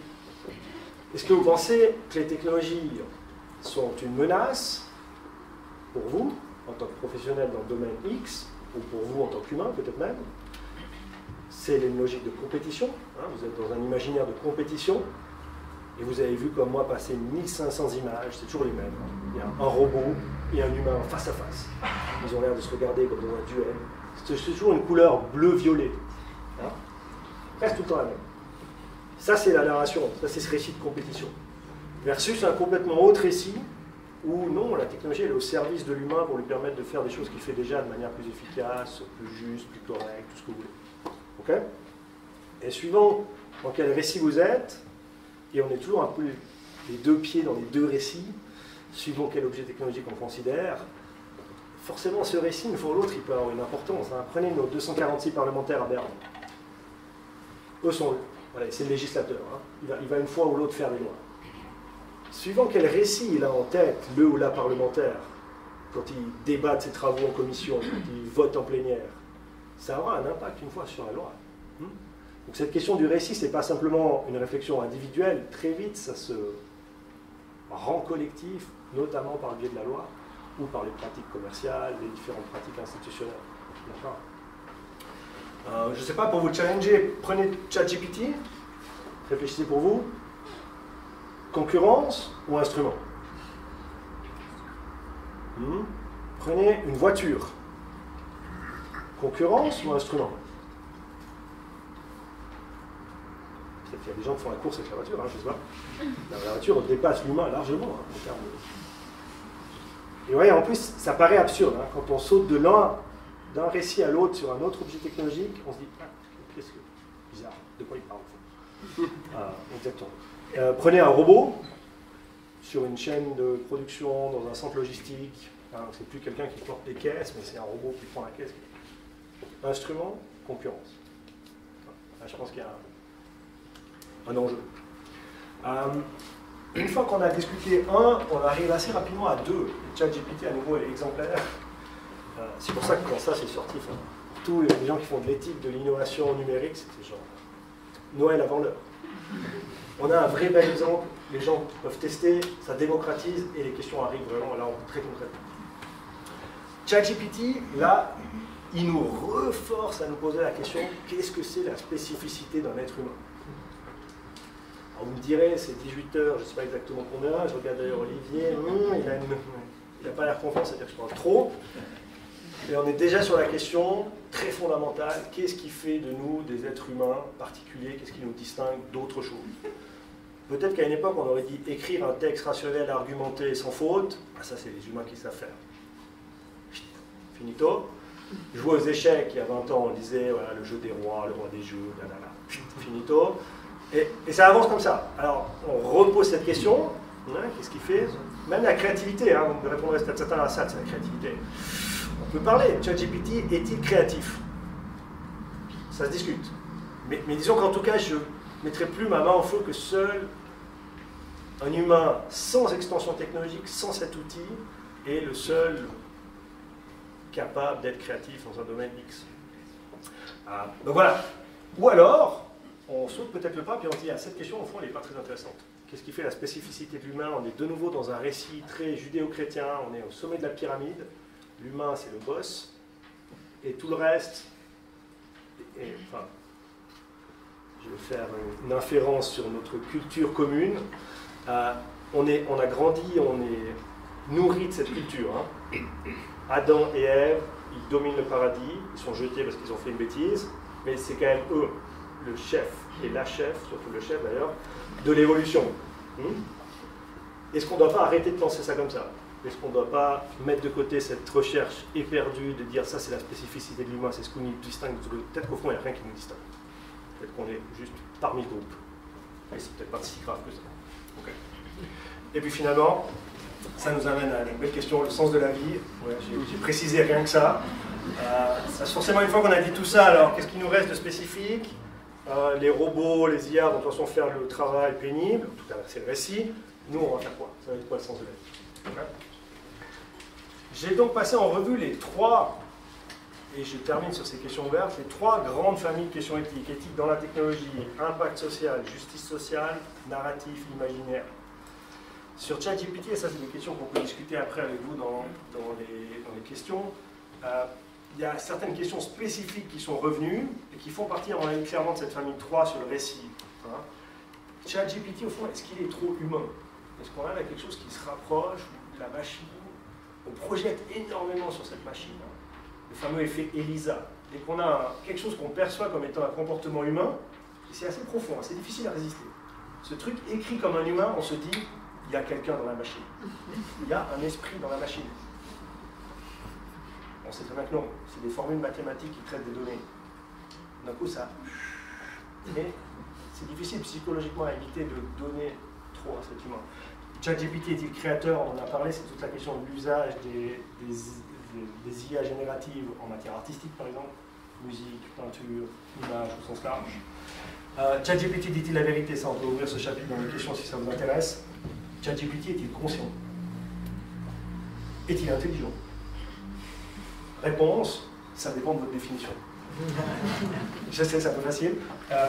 Est-ce que vous pensez que les technologies sont une menace pour vous, en tant que professionnel dans le domaine X, ou pour vous en tant qu'humain, peut-être même? C'est une logique de compétition. Hein, vous êtes dans un imaginaire de compétition, et vous avez vu comme moi passer 1500 images, c'est toujours les mêmes. Il y a un robot et un humain face à face. Ils ont l'air de se regarder comme dans un duel. C'est toujours une couleur bleu-violet. Hein, presque tout le temps la même. Ça, c'est la narration, ça, c'est ce récit de compétition. Versus un complètement autre récit où, non, la technologie elle est au service de l'humain pour lui permettre de faire des choses qu'il fait déjà de manière plus efficace, plus juste, plus correcte, tout ce que vous voulez. Ok? Et suivant dans quel récit vous êtes, et on est toujours un peu les deux pieds dans les deux récits, suivant quel objet technologique on considère. Forcément, ce récit, une fois ou l'autre, il peut avoir une importance. Hein. Prenez nos 246 parlementaires à Berne. Eux sont, voilà, c'est le législateur. Hein. Il va une fois ou l'autre faire des lois. Suivant quel récit il a en tête, le ou la parlementaire, quand il débat de ses travaux en commission, quand il vote en plénière, ça aura un impact une fois sur la loi. Donc cette question du récit, ce n'est pas simplement une réflexion individuelle. Très vite, ça se rend collectif, notamment par le biais de la loi, ou par les pratiques commerciales, les différentes pratiques institutionnelles. D'accord. Je ne sais pas, pour vous challenger, prenez ChatGPT, réfléchissez pour vous. Concurrence ou instrument? Prenez une voiture. Concurrence ou instrument? Peut-être qu'il y a des gens qui font la course avec la voiture, hein, je ne sais pas. La voiture dépasse l'humain largement. Hein, en termes de... Et ouais, en plus, ça paraît absurde. Hein, quand on saute de d'un récit à l'autre sur un autre objet technologique, on se dit, ah, qu'est-ce que bizarre, de quoi il parle en fait. Exactement. Prenez un robot sur une chaîne de production, dans un centre logistique. Hein, c'est plus quelqu'un qui porte des caisses, mais c'est un robot qui prend la caisse. Instrument, concurrence. Là, je pense qu'il y a un enjeu. Une fois qu'on a discuté on arrive assez rapidement à 2. ChatGPT, à nouveau, est exemplaire. C'est pour ça que quand ça c'est sorti, tous les gens qui font de l'éthique, de l'innovation numérique, c'était genre Noël avant l'heure. On a un vrai bel exemple, les gens peuvent tester, ça démocratise et les questions arrivent vraiment là très concrètement. ChatGPT, là, il nous reforce à nous poser la question, qu'est-ce que c'est la spécificité d'un être humain? Alors vous me direz, c'est 18 heures, je ne sais pas exactement combien, je regarde d'ailleurs Olivier, il n'a pas l'air confiant, c'est-à-dire que je parle trop. Et on est déjà sur la question très fondamentale, qu'est-ce qui fait de nous des êtres humains particuliers, qu'est-ce qui nous distingue d'autres choses? Peut-être qu'à une époque, on aurait dit écrire un texte rationnel, argumenté, sans faute, ah, ça c'est les humains qui savent faire. Finito. Jouer aux échecs, il y a 20 ans, on disait voilà, le jeu des rois, le roi des jeux, blablabla. Finito. Et ça avance comme ça. Alors, on repose cette question, hein, qu'est-ce qui fait? Même la créativité, hein, vous me répondrez peut-être certains à ça, c'est la créativité. On peut parler, ChatGPT est-il créatif? Ça se discute. Mais disons qu'en tout cas, je ne mettrai plus ma main au feu que seul un humain sans extension technologique, sans cet outil, est le seul capable d'être créatif dans un domaine X. Donc voilà. Ou alors, on saute peut-être le pas, puis on se dit, cette question, au fond, elle n'est pas très intéressante. Qu'est-ce qui fait la spécificité de l'humain? On est de nouveau dans un récit très judéo-chrétien, on est au sommet de la pyramide. L'humain, c'est le boss, et tout le reste, enfin, je vais faire une inférence sur notre culture commune. On a grandi, on est nourri de cette culture. Hein. Adam et Ève, ils dominent le paradis, ils sont jetés parce qu'ils ont fait une bêtise, mais c'est quand même eux, le chef et la chef, surtout le chef d'ailleurs, de l'évolution. Est-ce qu'on ne doit pas arrêter de penser ça comme ça? Est-ce qu'on ne doit pas mettre de côté cette recherche éperdue de dire ça c'est la spécificité de l'humain, c'est ce qui nous distingue? Peut-être qu'au fond il n'y a rien qui nous distingue. Peut-être qu'on est juste parmi le groupe. Et c'est peut-être pas si grave que ça. Okay. Et puis finalement, ça nous amène à une belle question, le sens de la vie. Ouais, j'ai précisé rien que ça. Forcément, une fois qu'on a dit tout ça, alors qu'est-ce qui nous reste de spécifique? Les robots, les IA vont de toute façon faire le travail pénible, en tout cas c'est le récit. Nous, on va faire quoi? Ça va être quoi le sens de la vie? Okay. J'ai donc passé en revue les 3, et je termine sur ces questions ouvertes, les 3 grandes familles de questions éthiques. Éthique dans la technologie, impact social, justice sociale, narratif, imaginaire. Sur ChatGPT, et ça c'est des questions qu'on peut discuter après avec vous dans les questions, il y a certaines questions spécifiques qui sont revenues et qui font partie, à mon avis, clairement de cette famille 3 sur le récit. Hein. ChatGPT, au fond, est-ce qu'il est trop humain? Est-ce qu'on a quelque chose qui se rapproche de la machine? On projette énormément sur cette machine. Hein. Le fameux effet ELISA. Dès qu'on a quelque chose qu'on perçoit comme étant un comportement humain, c'est assez profond, c'est difficile à résister. Ce truc écrit comme un humain, on se dit, il y a quelqu'un dans la machine. Il y a un esprit dans la machine. On sait très bien que non, c'est des formules mathématiques qui traitent des données. D'un coup, ça... Mais c'est difficile psychologiquement à éviter de donner trop à cet humain. ChatGPT est-il créateur? On en a parlé, c'est toute la question de l'usage des IA génératives en matière artistique, par exemple, musique, peinture, image, au sens large. ChatGPT dit-il la vérité? Ça, on peut ouvrir ce chapitre dans les questions si ça vous intéresse. ChatGPT est-il conscient? Est-il intelligent? Réponse, ça dépend de votre définition. Je sais, c'est un peu facile,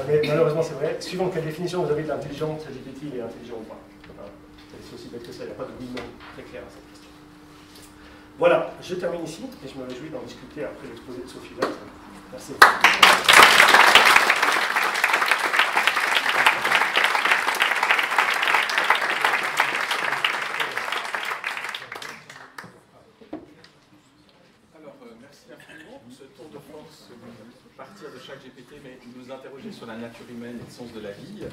mais malheureusement c'est vrai. Suivant quelle définition vous avez de l'intelligence, ChatGPT est intelligent ou pas. C'est aussi bête que ça, il n'y a pas de oui non très clair à cette question. Voilà, je termine ici et je me réjouis d'en discuter après l'exposé de Sophie Vert. Merci. Partir de ChatGPT, mais nous interroger sur la nature humaine et le sens de la vie.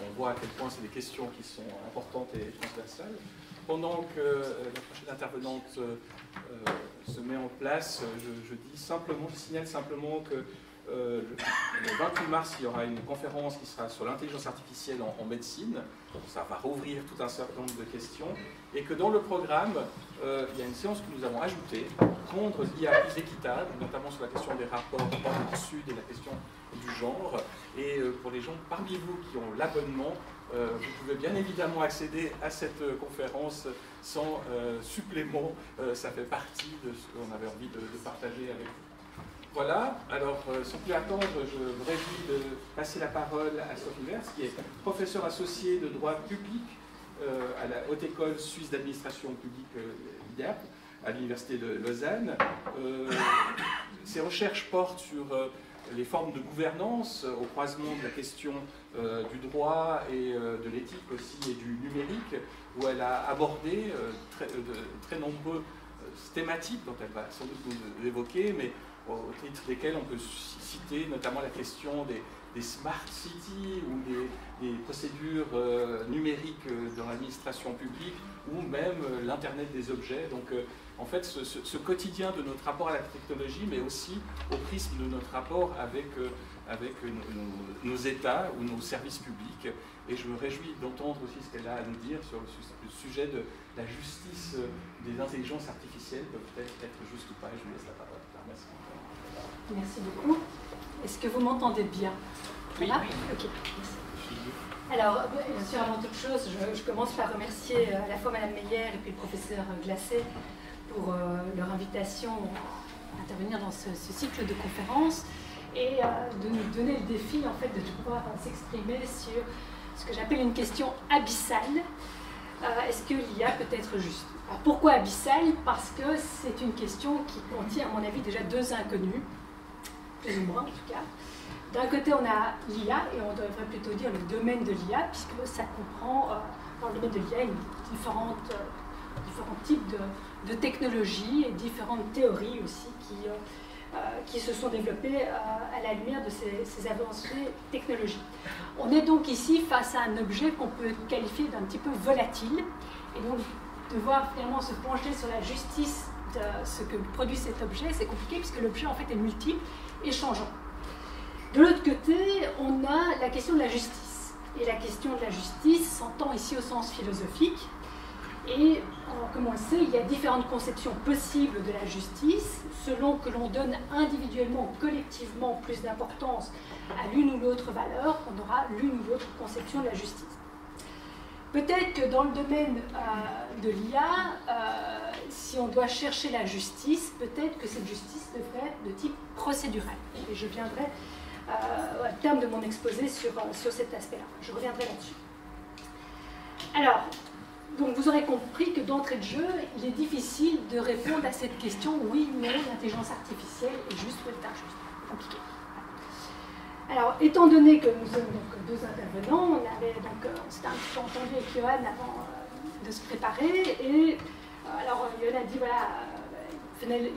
On voit à quel point c'est des questions qui sont importantes et transversales. Pendant que la prochaine intervenante se met en place, je signale simplement que le 28 mars, il y aura une conférence qui sera sur l'intelligence artificielle en médecine. Ça va rouvrir tout un certain nombre de questions. Et que dans le programme, il y a une séance que nous avons ajoutée, rendre l'IA plus équitable, notamment sur la question des rapports nord-sud et la question du genre. Et pour les gens parmi vous qui ont l'abonnement, vous pouvez bien évidemment accéder à cette conférence sans supplément. Ça fait partie de ce qu'on avait envie de partager avec vous. Voilà, alors sans plus attendre, je me réjouis de passer la parole à Sophie Vert, qui est professeure associée de droit public à la Haute École Suisse d'Administration Publique IDEAP, à l'Université de Lausanne. Ses recherches portent sur les formes de gouvernance au croisement de la question du droit et de l'éthique aussi et du numérique, où elle a abordé très nombreuses thématiques dont elle va sans doute nous évoquer, mais au titre desquels on peut citer notamment la question des smart cities ou des procédures numériques dans l'administration publique ou même l'Internet des objets. Donc en fait ce quotidien de notre rapport à la technologie, mais aussi au prisme de notre rapport avec nos États ou nos services publics. Et je me réjouis d'entendre aussi ce qu'elle a à nous dire sur le sujet de la justice des intelligences artificielles, peuvent être juste ou pas. Je vous laisse la parole. Merci. Merci beaucoup. Est-ce que vous m'entendez bien? Oui. Ah, ok. Merci. Alors, bien sûr, avant toute chose, je commence par remercier à la fois Madame Meyer et puis le professeur Glacé pour leur invitation à intervenir dans ce cycle de conférences et de nous donner le défi en fait de pouvoir s'exprimer sur ce que j'appelle une question abyssale. Est-ce que l'IA peut être juste? Alors, pourquoi abyssale? Parce que c'est une question qui contient, à mon avis, déjà deux inconnus, plus ou moins en tout cas. D'un côté, on a l'IA, et on devrait plutôt dire le domaine de l'IA, puisque ça comprend, dans le domaine de l'IA, différents types de technologies et différentes théories aussi qui se sont développées à la lumière de ces avancées technologiques. On est donc ici face à un objet qu'on peut qualifier d'un petit peu volatile, et donc devoir finalement se pencher sur la justice de ce que produit cet objet, c'est compliqué puisque l'objet en fait est multiple et changeant. De l'autre côté, on a la question de la justice. Et la question de la justice s'entend ici au sens philosophique. Et comme on le sait, il y a différentes conceptions possibles de la justice, selon que l'on donne individuellement ou collectivement plus d'importance à l'une ou l'autre valeur, on aura l'une ou l'autre conception de la justice. Peut-être que dans le domaine de l'IA, si on doit chercher la justice, peut-être que cette justice devrait être de type procédural. Et je viendrai au terme de mon exposé sur cet aspect-là. Je reviendrai là-dessus. Alors, donc vous aurez compris que d'entrée de jeu, il est difficile de répondre à cette question oui ou non, l'intelligence artificielle est juste ou est injuste. Compliqué. Alors, étant donné que nous sommes donc deux intervenants, on s'était un petit peu entendu avec Johan avant de se préparer, et alors Johan a dit voilà,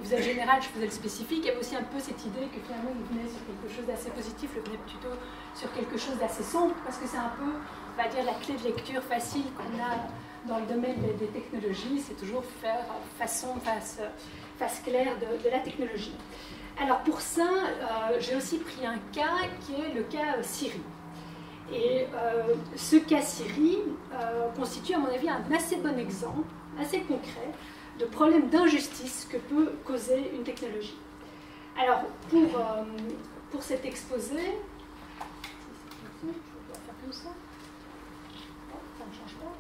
usage général, je faisais le spécifique. Il y avait aussi un peu cette idée que finalement il venait sur quelque chose d'assez positif, il venait plutôt sur quelque chose d'assez sombre, parce que c'est un peu, on va dire, la clé de lecture facile qu'on a dans le domaine des technologies, c'est toujours faire face claire de la technologie. Alors pour ça, j'ai aussi pris un cas qui est le cas Siri. Et ce cas Syrie constitue à mon avis un assez bon exemple, assez concret, de problème d'injustice que peut causer une technologie. Alors, pour cet exposé, je dois faire comme ça. Non, ça ne change pas.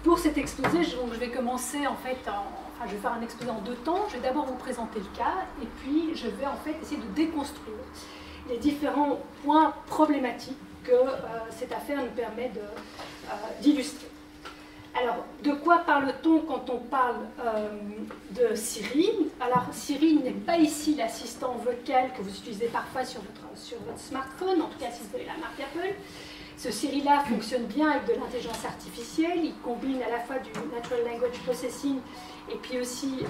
Pour cet exposé, je vais commencer en fait, je vais faire un exposé en 2 temps. Je vais d'abord vous présenter le cas, et puis je vais en fait essayer de déconstruire les différents points problématiques que cette affaire nous permet d'illustrer. Alors, de quoi parle-t-on quand on parle de Siri? Alors, Siri n'est pas ici l'assistant vocal que vous utilisez parfois sur votre smartphone, en tout cas si vous avez la marque Apple. Ce Siri-là fonctionne bien avec de l'intelligence artificielle. Il combine à la fois du Natural Language Processing et puis aussi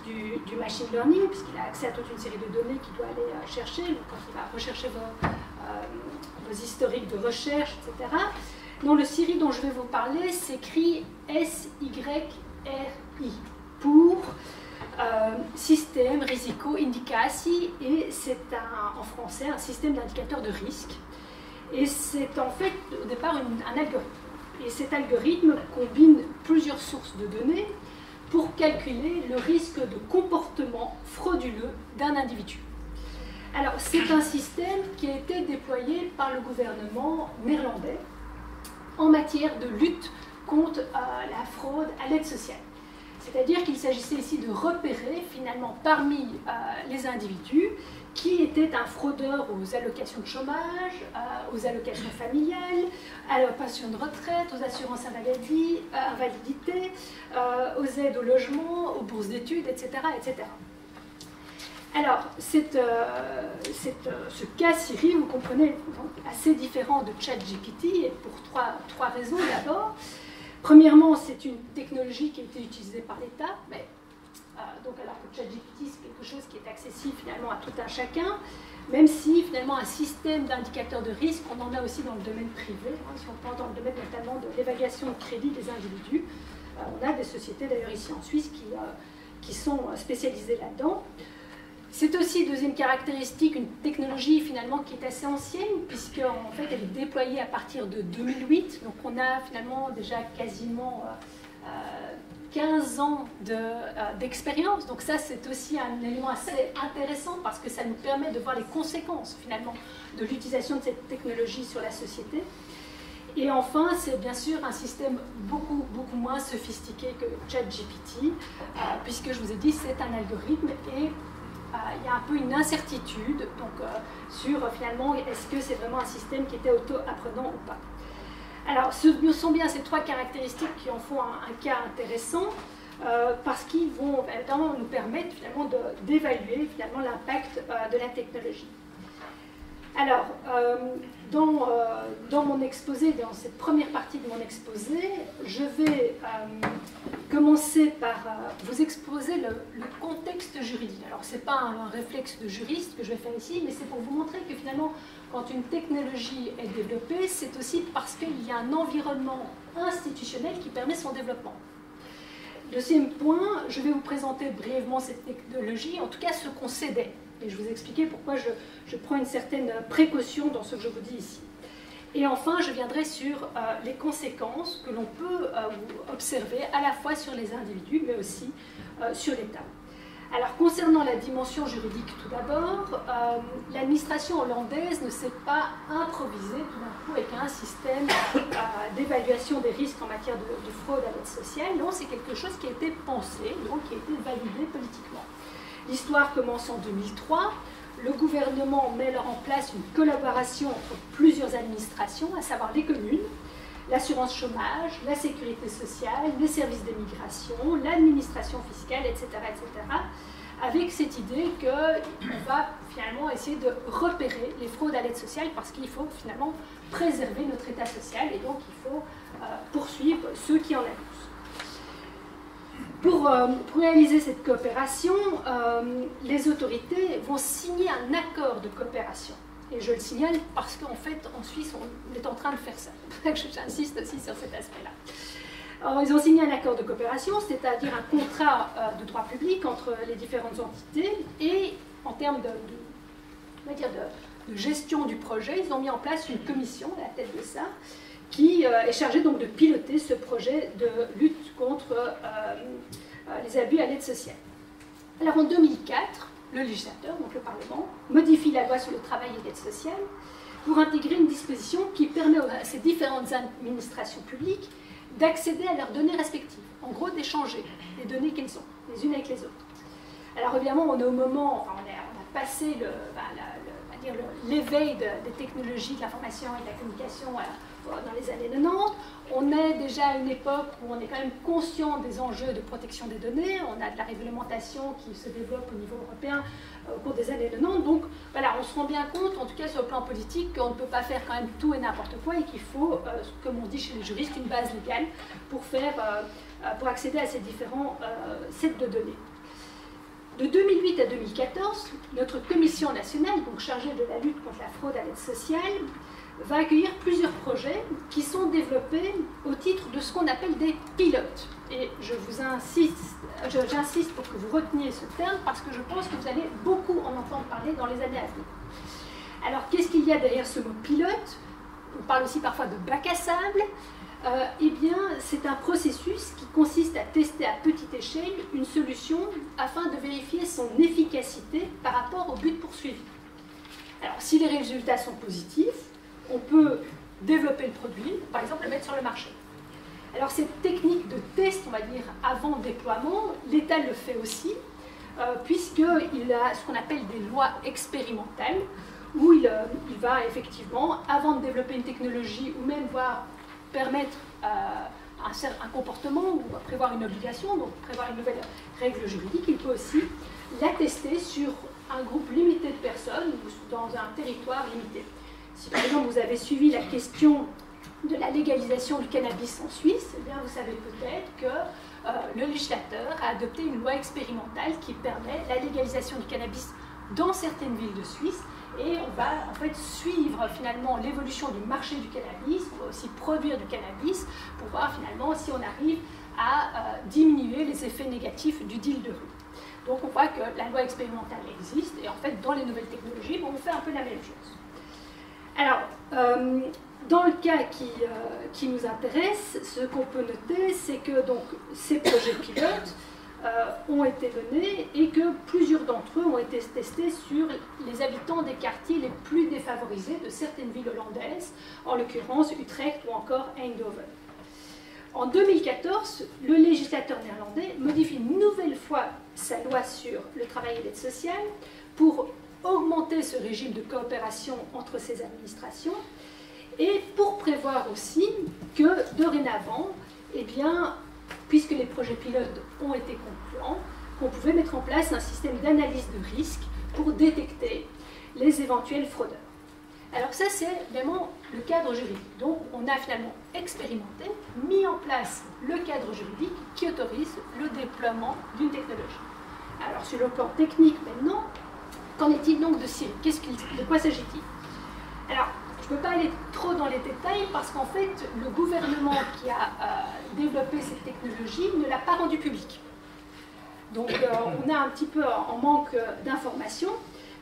du Machine Learning, puisqu'il a accès à toute une série de données qu'il doit aller chercher. Donc, quand il va rechercher vos historiques de recherche, etc. Non, le Siri dont je vais vous parler s'écrit SYRI pour Système Risiko Indicati, et c'est en français un système d'indicateur de risque. Et c'est en fait au départ un algorithme. Et cet algorithme combine plusieurs sources de données pour calculer le risque de comportement frauduleux d'un individu. Alors c'est un système qui a été déployé par le gouvernement néerlandais en matière de lutte contre la fraude à l'aide sociale. C'est-à-dire qu'il s'agissait ici de repérer finalement parmi les individus qui était un fraudeur aux allocations de chômage, aux allocations familiales, à la pension de retraite, aux assurances invalidité, aux aides au logement, aux bourses d'études, etc., etc. Alors, ce cas Siri, vous comprenez, donc, assez différent de ChatGPT, et pour trois raisons d'abord. Premièrement, c'est une technologie qui a été utilisée par l'État, mais donc alors que ChatGPT, c'est quelque chose qui est accessible finalement à tout un chacun, même si finalement un système d'indicateurs de risque, on en a aussi dans le domaine privé, si on prend dans le domaine notamment de l'évaluation de crédit des individus. On a des sociétés d'ailleurs ici en Suisse qui sont spécialisées là-dedans. C'est aussi, deuxième caractéristique, une technologie finalement qui est assez ancienne, puisque en fait elle est déployée à partir de 2008, donc on a finalement déjà quasiment 15 ans d'expérience. Donc ça, c'est aussi un élément assez intéressant parce que ça nous permet de voir les conséquences finalement de l'utilisation de cette technologie sur la société. Et enfin, c'est bien sûr un système beaucoup moins sophistiqué que ChatGPT, puisque je vous ai dit, c'est un algorithme et il y a un peu une incertitude donc, sur finalement est-ce que c'est vraiment un système qui était auto-apprenant ou pas. Alors, ce sont bien ces 3 caractéristiques qui en font un cas intéressant parce qu'ils vont évidemment nous permettre finalement d'évaluer finalement l'impact de la technologie. Alors, dans mon exposé, dans cette première partie de mon exposé, je vais commencer par vous exposer le contexte juridique. Alors, ce n'est pas un réflexe de juriste que je vais faire ici, mais c'est pour vous montrer que finalement, quand une technologie est développée, c'est aussi parce qu'il y a un environnement institutionnel qui permet son développement. Deuxième point, je vais vous présenter brièvement cette technologie, en tout cas ce qu'on sait. Et je vais vous expliquer pourquoi je prends une certaine précaution dans ce que je vous dis ici. Et enfin, je viendrai sur les conséquences que l'on peut observer à la fois sur les individus, mais aussi sur l'État. Alors, concernant la dimension juridique, tout d'abord, l'administration hollandaise ne s'est pas improvisée tout d'un coup avec un système d'évaluation des risques en matière de fraude à l'aide sociale. Non, c'est quelque chose qui a été pensé, donc qui a été validé politiquement. L'histoire commence en 2003. Le gouvernement met alors en place une collaboration entre plusieurs administrations, à savoir les communes, l'assurance chômage, la sécurité sociale, les services d'immigration, l'administration fiscale, etc., avec cette idée qu'on va finalement essayer de repérer les fraudes à l'aide sociale parce qu'il faut finalement préserver notre état social et donc il faut poursuivre ceux qui en abusent. Pour réaliser cette coopération, les autorités vont signer un accord de coopération. Et je le signale parce qu'en fait, en Suisse, on est en train de faire ça. C'est pour ça que j'insiste aussi sur cet aspect-là. Alors, ils ont signé un accord de coopération, c'est-à-dire un contrat de droit public entre les différentes entités, et en termes de gestion du projet, ils ont mis en place une commission à la tête de ça, qui est chargée donc de piloter ce projet de lutte contre les abus à l'aide sociale. Alors en 2004, le législateur, donc le Parlement, modifie la loi sur le travail et l'aide sociale pour intégrer une disposition qui permet à ces différentes administrations publiques d'accéder à leurs données respectives, en gros d'échanger les données qu'elles ont, les unes avec les autres. Alors évidemment, on est au moment, enfin, on a passé l'éveil des technologies de l'information et de la communication dans les années 90. On est déjà à une époque où on est quand même conscient des enjeux de protection des données. On a de la réglementation qui se développe au niveau européen au cours des années 90. Donc voilà, on se rend bien compte, en tout cas sur le plan politique, qu'on ne peut pas faire quand même tout et n'importe quoi et qu'il faut, comme on dit chez les juristes, une base légale pour accéder à ces différents sets de données. De 2008 à 2014, notre commission nationale, donc chargée de la lutte contre la fraude à l'aide sociale, va accueillir plusieurs projets qui sont développés au titre de ce qu'on appelle des pilotes. Et j'insiste pour que vous reteniez ce terme parce que je pense que vous allez beaucoup en entendre parler dans les années à venir. Alors, qu'est-ce qu'il y a derrière ce mot pilote? On parle aussi parfois de bac à sable. Eh bien, c'est un processus qui consiste à tester à petite échelle une solution afin de vérifier son efficacité par rapport au but poursuivi. Alors, si les résultats sont positifs, on peut développer le produit, par exemple le mettre sur le marché. Alors, cette technique de test, on va dire, avant déploiement, l'État le fait aussi, puisqu'il a ce qu'on appelle des lois expérimentales, où il va effectivement, avant de développer une technologie, ou même voir permettre un comportement ou prévoir une obligation, donc prévoir une nouvelle règle juridique, il peut aussi la tester sur un groupe limité de personnes ou dans un territoire limité. Si par exemple vous avez suivi la question de la légalisation du cannabis en Suisse, eh bien, vous savez peut-être que le législateur a adopté une loi expérimentale qui permet la légalisation du cannabis dans certaines villes de Suisse. Et on va en fait suivre finalement l'évolution du marché du cannabis, on va aussi produire du cannabis pour voir finalement si on arrive à diminuer les effets négatifs du deal de rue. Donc on voit que la loi expérimentale existe et en fait dans les nouvelles technologies, on fait un peu la même chose. Alors, dans le cas qui nous intéresse, ce qu'on peut noter, c'est que donc, ces projets pilotes ont été menés et que plusieurs d'entre eux ont été testés sur les habitants des quartiers les plus défavorisés de certaines villes hollandaises, en l'occurrence Utrecht ou encore Eindhoven. En 2014, le législateur néerlandais modifie une nouvelle fois sa loi sur le travail et l'aide sociale pour augmenter ce régime de coopération entre ces administrations et pour prévoir aussi que dorénavant, eh bien, puisque les projets pilotes ont été concluants, qu'on pouvait mettre en place un système d'analyse de risque pour détecter les éventuels fraudeurs. Alors ça, c'est vraiment le cadre juridique. Donc, on a finalement expérimenté, mis en place le cadre juridique qui autorise le déploiement d'une technologie. Alors, sur le plan technique maintenant, qu'en est-il donc de Siri? De quoi s'agit-il? Alors, je ne peux pas aller trop dans les détails parce qu'en fait, le gouvernement qui a développé cette technologie ne l'a pas rendue publique. Donc, on a un petit peu en manque d'informations,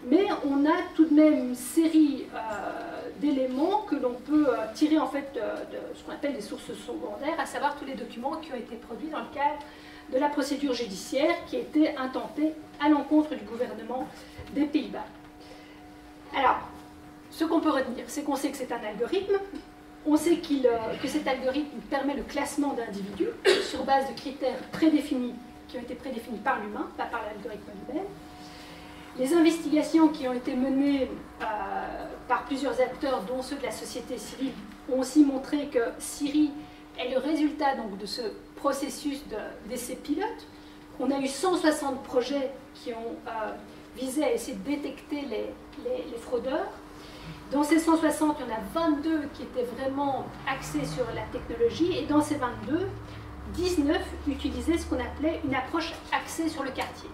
mais on a tout de même une série d'éléments que l'on peut tirer en fait de ce qu'on appelle des sources secondaires, à savoir tous les documents qui ont été produits dans le cadre de la procédure judiciaire qui a été intentée à l'encontre du gouvernement des Pays-Bas. Alors, ce qu'on peut retenir, c'est qu'on sait que c'est un algorithme, on sait que cet algorithme permet le classement d'individus sur base de critères prédéfinis, qui ont été prédéfinis par l'humain, pas par l'algorithme lui-même. Les investigations qui ont été menées par plusieurs acteurs, dont ceux de la société civile, ont aussi montré que Siri est le résultat donc, de ce processus d'essai pilote. On a eu 160 projets qui ont visé à essayer de détecter les fraudeurs. Dans ces 160, il y en a 22 qui étaient vraiment axés sur la technologie, et dans ces 22, 19 utilisaient ce qu'on appelait une approche axée sur le quartier.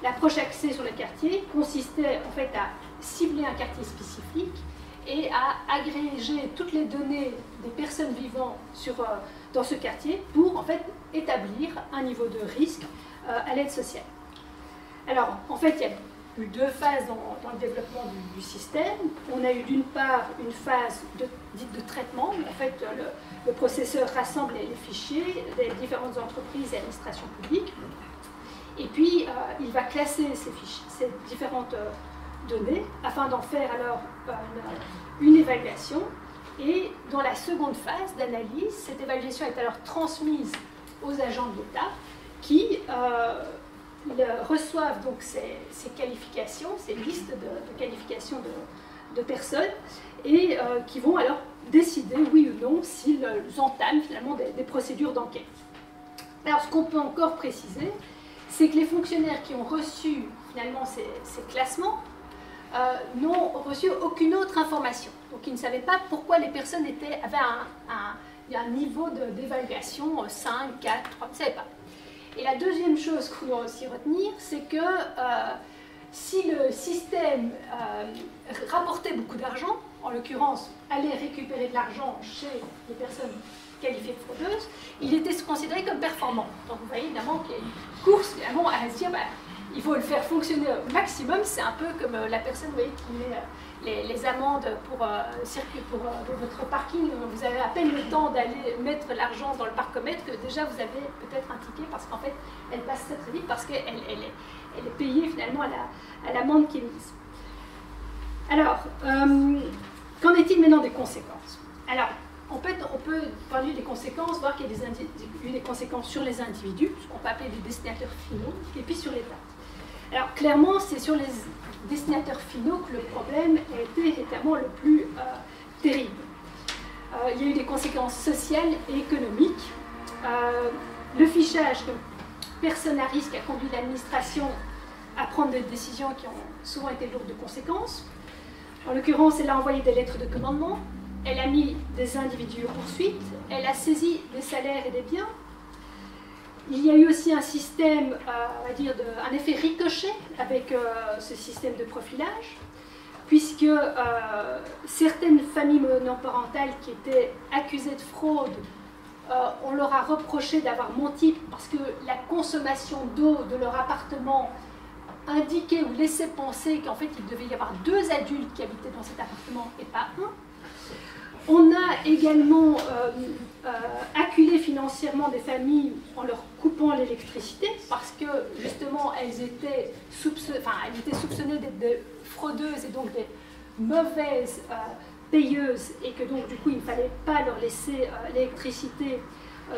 L'approche axée sur le quartier consistait en fait à cibler un quartier spécifique et à agréger toutes les données des personnes vivant dans ce quartier pour en fait établir un niveau de risque à l'aide sociale. Alors en fait il y a eu deux phases dans le développement du système. On a eu d'une part une phase dite de traitement, où en fait le processeur rassemble les fichiers des différentes entreprises et administrations publiques, et puis il va classer ces différentes données afin d'en faire alors une évaluation. Et dans la seconde phase d'analyse, cette évaluation est alors transmise aux agents de l'État qui reçoivent donc ces qualifications, ces listes de qualifications de personnes, et qui vont alors décider, oui ou non, s'ils entament finalement des procédures d'enquête. Alors, ce qu'on peut encore préciser, c'est que les fonctionnaires qui ont reçu finalement ces classements n'ont reçu aucune autre information. Donc, ils ne savaient pas pourquoi les personnes avaient un niveau d'évaluation 5, 4, 3, ils ne savaient pas. Et la deuxième chose qu'on doit aussi retenir, c'est que si le système rapportait beaucoup d'argent, en l'occurrence allait récupérer de l'argent chez les personnes qualifiées de fraudeuses, il était considéré comme performant. Donc vous voyez évidemment qu'il y a une course évidemment, à se dire il faut le faire fonctionner au maximum. C'est un peu comme la personne vous voyez, qui met les amendes pour votre parking. Vous avez à peine le temps d'aller mettre l'argent dans le parcomètre que déjà vous avez peut-être un ticket parce qu'en fait elle passe très vite parce qu'elle est payée finalement à l'amende qui est mise. Alors, qu'en est-il maintenant des conséquences? Alors, on peut, parler des conséquences, voir qu'il y a eu des conséquences sur les individus, ce qu'on peut appeler des destinataires finaux, et puis sur l'État. Alors, clairement, c'est sur les destinataires finaux que le problème a été évidemment le plus terrible. Il y a eu des conséquences sociales et économiques. Le fichage de personnes à risque a conduit l'administration à prendre des décisions qui ont souvent été lourdes de conséquences. En l'occurrence, elle a envoyé des lettres de commandement, elle a mis des individus en poursuite, elle a saisi des salaires et des biens. Il y a eu aussi un système, on va dire, un effet ricochet avec ce système de profilage, puisque certaines familles monoparentales qui étaient accusées de fraude, on leur a reproché d'avoir menti parce que la consommation d'eau de leur appartement indiquait ou laissait penser qu'en fait il devait y avoir 2 adultes qui habitaient dans cet appartement et pas un. On a également acculé financièrement des familles en leur coupant l'électricité parce que justement elles étaient soupçonnées d'être des fraudeuses et donc des mauvaises payeuses et que donc du coup il ne fallait pas leur laisser l'électricité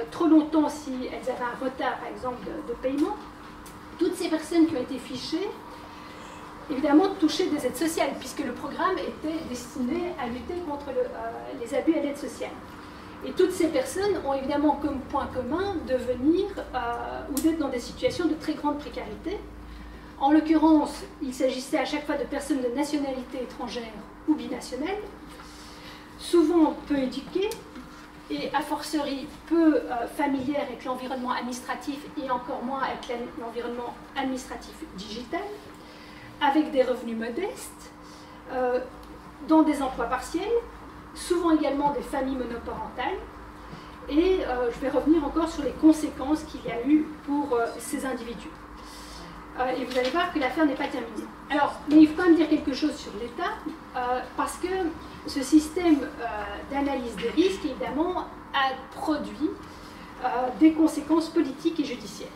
trop longtemps si elles avaient un retard par exemple de paiement. Toutes ces personnes qui ont été fichées, évidemment, touchaient des aides sociales, puisque le programme était destiné à lutter contre les abus à l'aide sociale. Et toutes ces personnes ont évidemment comme point commun de venir ou d'être dans des situations de très grande précarité. En l'occurrence, il s'agissait à chaque fois de personnes de nationalité étrangère ou binationale, souvent peu éduquées, et a fortiori peu familière avec l'environnement administratif et encore moins avec l'environnement administratif digital, avec des revenus modestes, dans des emplois partiels, souvent également des familles monoparentales. Et je vais revenir encore sur les conséquences qu'il y a eu pour ces individus. Et vous allez voir que l'affaire n'est pas terminée. Alors, mais il faut quand même dire quelque chose sur l'État, parce que ce système d'analyse des risques, évidemment, a produit des conséquences politiques et judiciaires.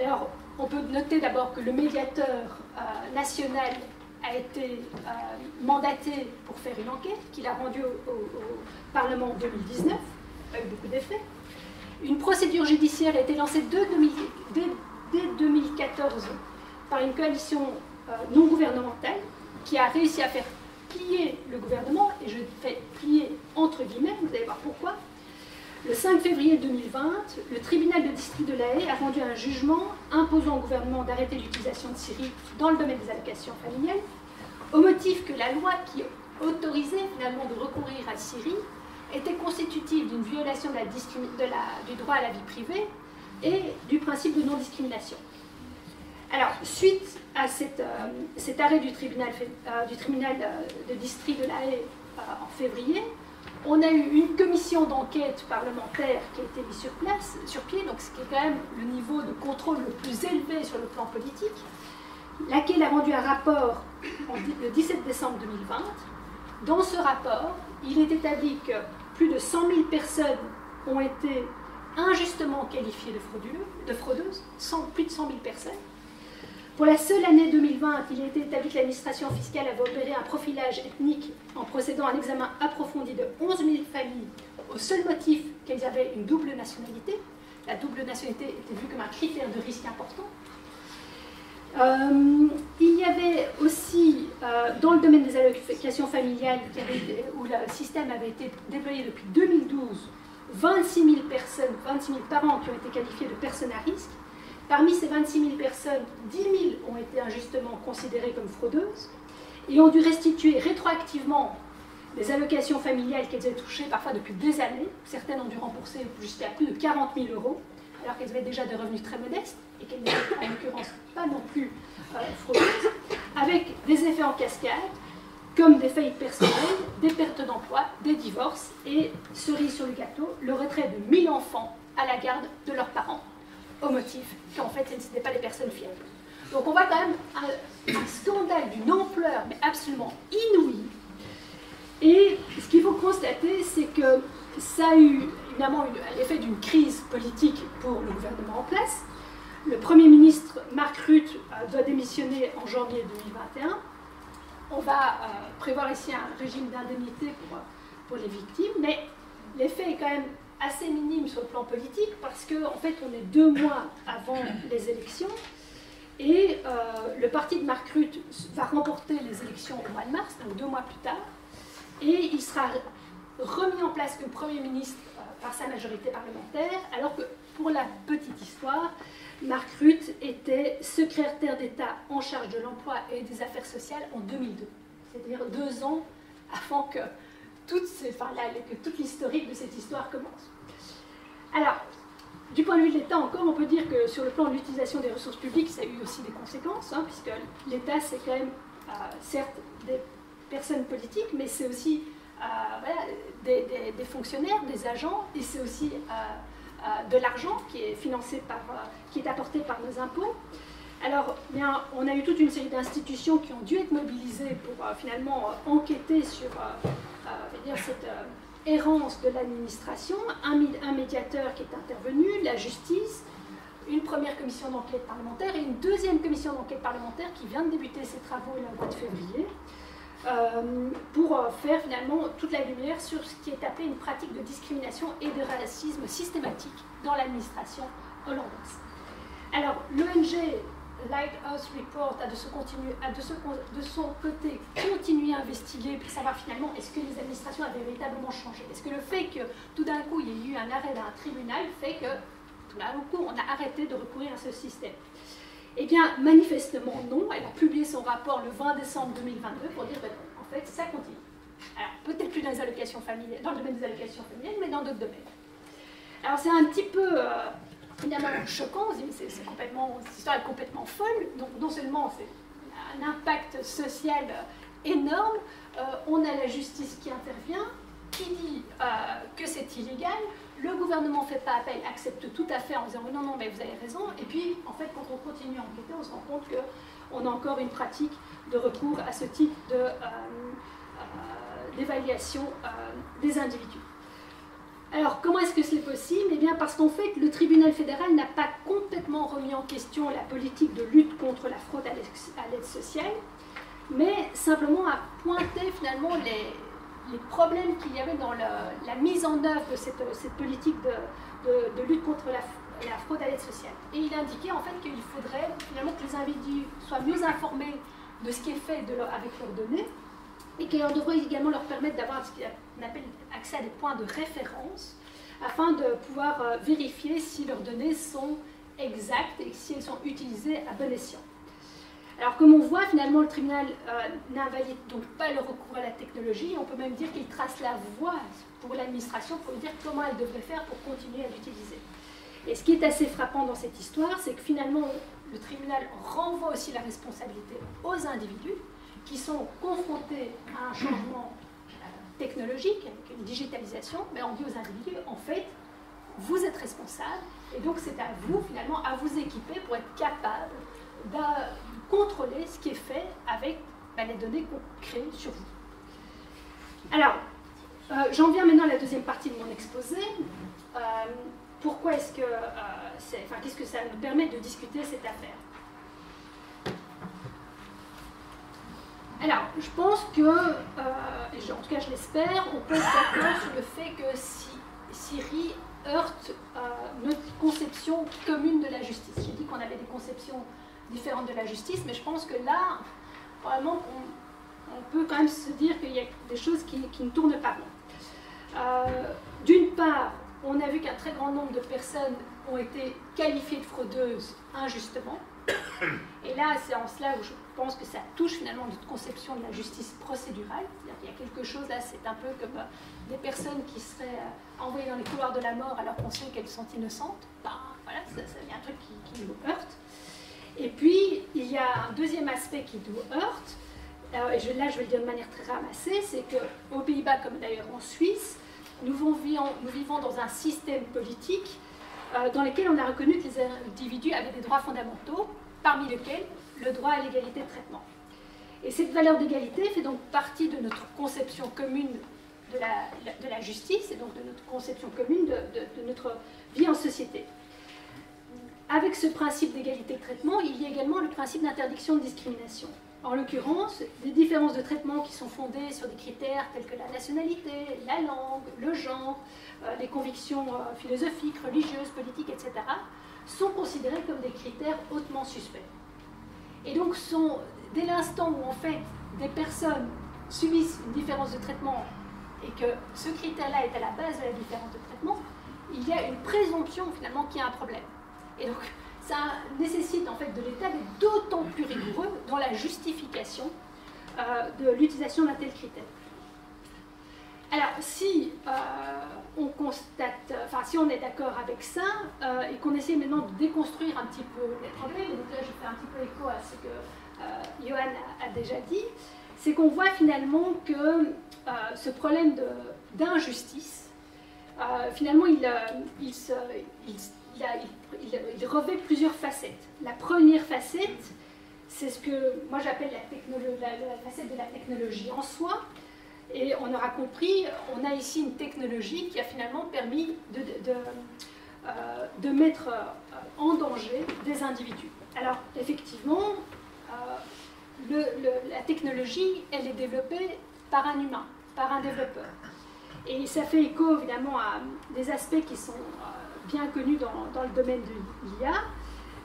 Alors, on peut noter d'abord que le médiateur national a été mandaté pour faire une enquête qu'il a rendue au Parlement en 2019, avec beaucoup d'effets. Une procédure judiciaire a été lancée dès 2014 par une coalition non gouvernementale qui a réussi à faire plier le gouvernement, et je fais plier entre guillemets, vous allez voir pourquoi. Le 5 février 2020, le tribunal de district de La Haye a rendu un jugement imposant au gouvernement d'arrêter l'utilisation de Siri dans le domaine des allocations familiales, au motif que la loi qui autorisait finalement de recourir à Siri était constitutive d'une violation du droit à la vie privée et du principe de non-discrimination. Alors, suite à cet arrêt du tribunal de district de La Haye en février, on a eu une commission d'enquête parlementaire qui a été mise sur pied, donc ce qui est quand même le niveau de contrôle le plus élevé sur le plan politique. laquelle a rendu un rapport le 17 décembre 2020. Dans ce rapport, il est établi que plus de 100 000 personnes ont été injustement qualifiées de fraudeuses, plus de 100 000 personnes. Pour la seule année 2020, il a été établi que l'administration fiscale avait opéré un profilage ethnique en procédant à un examen approfondi de 11 000 familles au seul motif qu'elles avaient une double nationalité. La double nationalité était vue comme un critère de risque important. Il y avait aussi, dans le domaine des allocations familiales, où le système avait été déployé depuis 2012, 26 000 personnes, 26 000 parents qui ont été qualifiés de personnes à risque. Parmi ces 26 000 personnes, 10 000 ont été injustement considérées comme fraudeuses et ont dû restituer rétroactivement des allocations familiales qu'elles avaient touchées parfois depuis des années. Certaines ont dû rembourser jusqu'à plus de 40 000 €, alors qu'elles avaient déjà des revenus très modestes et qu'elles n'étaient en l'occurrence pas non plus fraudeuses, avec des effets en cascade, comme des faillites personnelles, des pertes d'emploi, des divorces et, cerise sur le gâteau, le retrait de 1000 enfants à la garde de leurs parents, au motif qu'en fait, ce n'étaient pas des personnes fiables. Donc on voit quand même un scandale d'une ampleur, mais absolument inouïe. Et ce qu'il faut constater, c'est que ça a eu évidemment l'effet d'une crise politique pour le gouvernement en place. Le Premier ministre Mark Rutte doit démissionner en janvier 2021. On va prévoir ici un régime d'indemnité pour les victimes, mais l'effet est quand même assez minime sur le plan politique parce qu'en fait on est 2 mois avant les élections et le parti de Mark Rutte va remporter les élections au mois de mars, donc 2 mois plus tard, et il sera remis en place comme Premier ministre par sa majorité parlementaire, alors que pour la petite histoire, Mark Rutte était secrétaire d'État en charge de l'emploi et des affaires sociales en 2002, c'est-à-dire 2 ans avant que toute l'historique de cette histoire commence. Alors, du point de vue de l'État encore, on peut dire que sur le plan de l'utilisation des ressources publiques, ça a eu aussi des conséquences, puisque l'État, c'est quand même, certes, des personnes politiques, mais c'est aussi des fonctionnaires, des agents, et c'est aussi de l'argent qui est financé qui est apporté par nos impôts. Alors, bien, on a eu toute une série d'institutions qui ont dû être mobilisées pour finalement enquêter sur cette errance de l'administration, un médiateur qui est intervenu, la justice, une première commission d'enquête parlementaire et une deuxième commission d'enquête parlementaire qui vient de débuter ses travaux le mois de février pour faire finalement toute la lumière sur ce qui est appelé une pratique de discrimination et de racisme systématique dans l'administration hollandaise. Alors, l'ONG Lighthouse Report a de son côté continué à investiguer pour savoir finalement est-ce que les administrations avaient véritablement changé. Est-ce que le fait que tout d'un coup il y ait eu un arrêt d'un tribunal fait que tout d'un coup on a arrêté de recourir à ce système? Eh bien, manifestement non. Elle a publié son rapport le 20 décembre 2022 pour dire en fait ça continue. Alors peut-être plus dans les allocations familiales, dans le domaine des allocations familiales, mais dans d'autres domaines. Alors c'est un petit peu évidemment choquant, cette histoire est complètement folle, donc non seulement c'est un impact social énorme, on a la justice qui intervient, qui dit que c'est illégal, le gouvernement ne fait pas appel, accepte tout à fait en disant non, mais vous avez raison, et puis en fait quand on continue à enquêter, on se rend compte qu'on a encore une pratique de recours à ce type d'évaluation des individus. Alors, comment est-ce que c'est possible? Eh bien, parce qu'en fait, le tribunal fédéral n'a pas complètement remis en question la politique de lutte contre la fraude à l'aide sociale, mais simplement a pointé finalement les problèmes qu'il y avait dans la mise en œuvre de cette politique de lutte contre la fraude à l'aide sociale. Et il indiquait en fait qu'il faudrait finalement que les individus soient mieux informés de ce qui est fait avec leurs données, et qu'elle devrait également leur permettre d'avoir ce qu'on appelle accès à des points de référence afin de pouvoir vérifier si leurs données sont exactes et si elles sont utilisées à bon escient. Alors comme on voit, finalement, le tribunal n'invalide donc pas le recours à la technologie, on peut même dire qu'il trace la voie pour l'administration pour dire comment elle devrait faire pour continuer à l'utiliser. Et ce qui est assez frappant dans cette histoire, c'est que finalement, le tribunal renvoie aussi la responsabilité aux individus, qui sont confrontés à un changement technologique, avec une digitalisation, mais on dit aux individus, en fait, vous êtes responsables, et donc c'est à vous, finalement, à vous équiper pour être capable de contrôler ce qui est fait avec les données qu'on crée sur vous. Alors, j'en viens maintenant à la deuxième partie de mon exposé. Pourquoi est-ce que qu'est-ce que ça nous permet de discuter cette affaire? Alors, je pense que, et en tout cas je l'espère, on peut être d'accord sur le fait que Siri heurte notre conception commune de la justice. J'ai dit qu'on avait des conceptions différentes de la justice, mais je pense que là, probablement on peut quand même se dire qu'il y a des choses qui ne tournent pas bien. D'une part, on a vu qu'un très grand nombre de personnes ont été qualifiées de fraudeuses injustement. Et là, c'est en cela où je pense que ça touche finalement notre conception de la justice procédurale. C'est-à-dire qu'il y a quelque chose là, c'est un peu comme des personnes qui seraient envoyées dans les couloirs de la mort alors qu'on sait qu'elles sont innocentes. Ben, voilà, il y a un truc qui nous heurte. Et puis, il y a un deuxième aspect qui nous heurte, et là je vais le dire de manière très ramassée, c'est qu'aux Pays-Bas, comme d'ailleurs en Suisse, nous vivons dans un système politique dans lequel on a reconnu que les individus avaient des droits fondamentaux, parmi lesquels le droit à l'égalité de traitement. Et cette valeur d'égalité fait donc partie de notre conception commune de la justice, et donc de notre conception commune de notre vie en société. Avec ce principe d'égalité de traitement, il y a également le principe d'interdiction de discrimination. En l'occurrence, des différences de traitement qui sont fondées sur des critères tels que la nationalité, la langue, le genre, les convictions philosophiques, religieuses, politiques, etc., sont considérés comme des critères hautement suspects. Et donc, dès l'instant où en fait des personnes subissent une différence de traitement et que ce critère-là est à la base de la différence de traitement, il y a une présomption finalement qu'il y a un problème. Et donc, ça nécessite en fait de l'État d'être d'autant plus rigoureux dans la justification de l'utilisation d'un tel critère. Alors, si on constate, si on est d'accord avec ça, et qu'on essaie maintenant de déconstruire un petit peu les problèmes, et donc là je fais un petit peu écho à ce que Johan a déjà dit, c'est qu'on voit finalement que ce problème d'injustice, finalement il revêt plusieurs facettes. La première facette, c'est ce que moi j'appelle la facette de la technologie en soi. Et on aura compris, on a ici une technologie qui a finalement permis de mettre en danger des individus. Alors effectivement, la technologie, elle est développée par un humain, par un développeur. Et ça fait écho évidemment à des aspects qui sont bien connus dans le domaine de l'IA.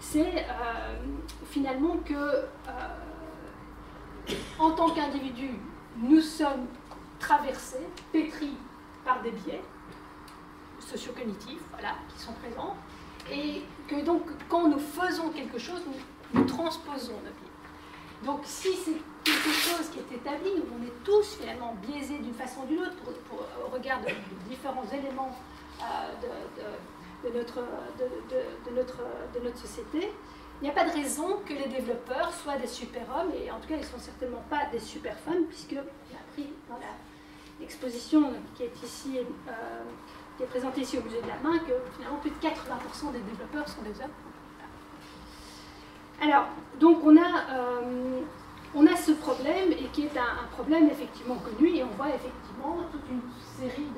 C'est finalement que, en tant qu'individu, nous sommes traversés, pétris par des biais socio-cognitifs, voilà, qui sont présents, et que donc quand nous faisons quelque chose, nous transposons nos biais. Donc si c'est quelque chose qui est établi, où on est tous finalement biaisés d'une façon ou d'une autre au regard de différents éléments de notre société, il n'y a pas de raison que les développeurs soient des super-hommes, et en tout cas ils ne sont certainement pas des super-femmes, puisque on a appris dans l'exposition qui est ici, qui est présentée ici au musée de la main, que finalement plus de 80% des développeurs sont des hommes. Alors, donc on a ce problème, et qui est un problème effectivement connu, et on voit effectivement toute une série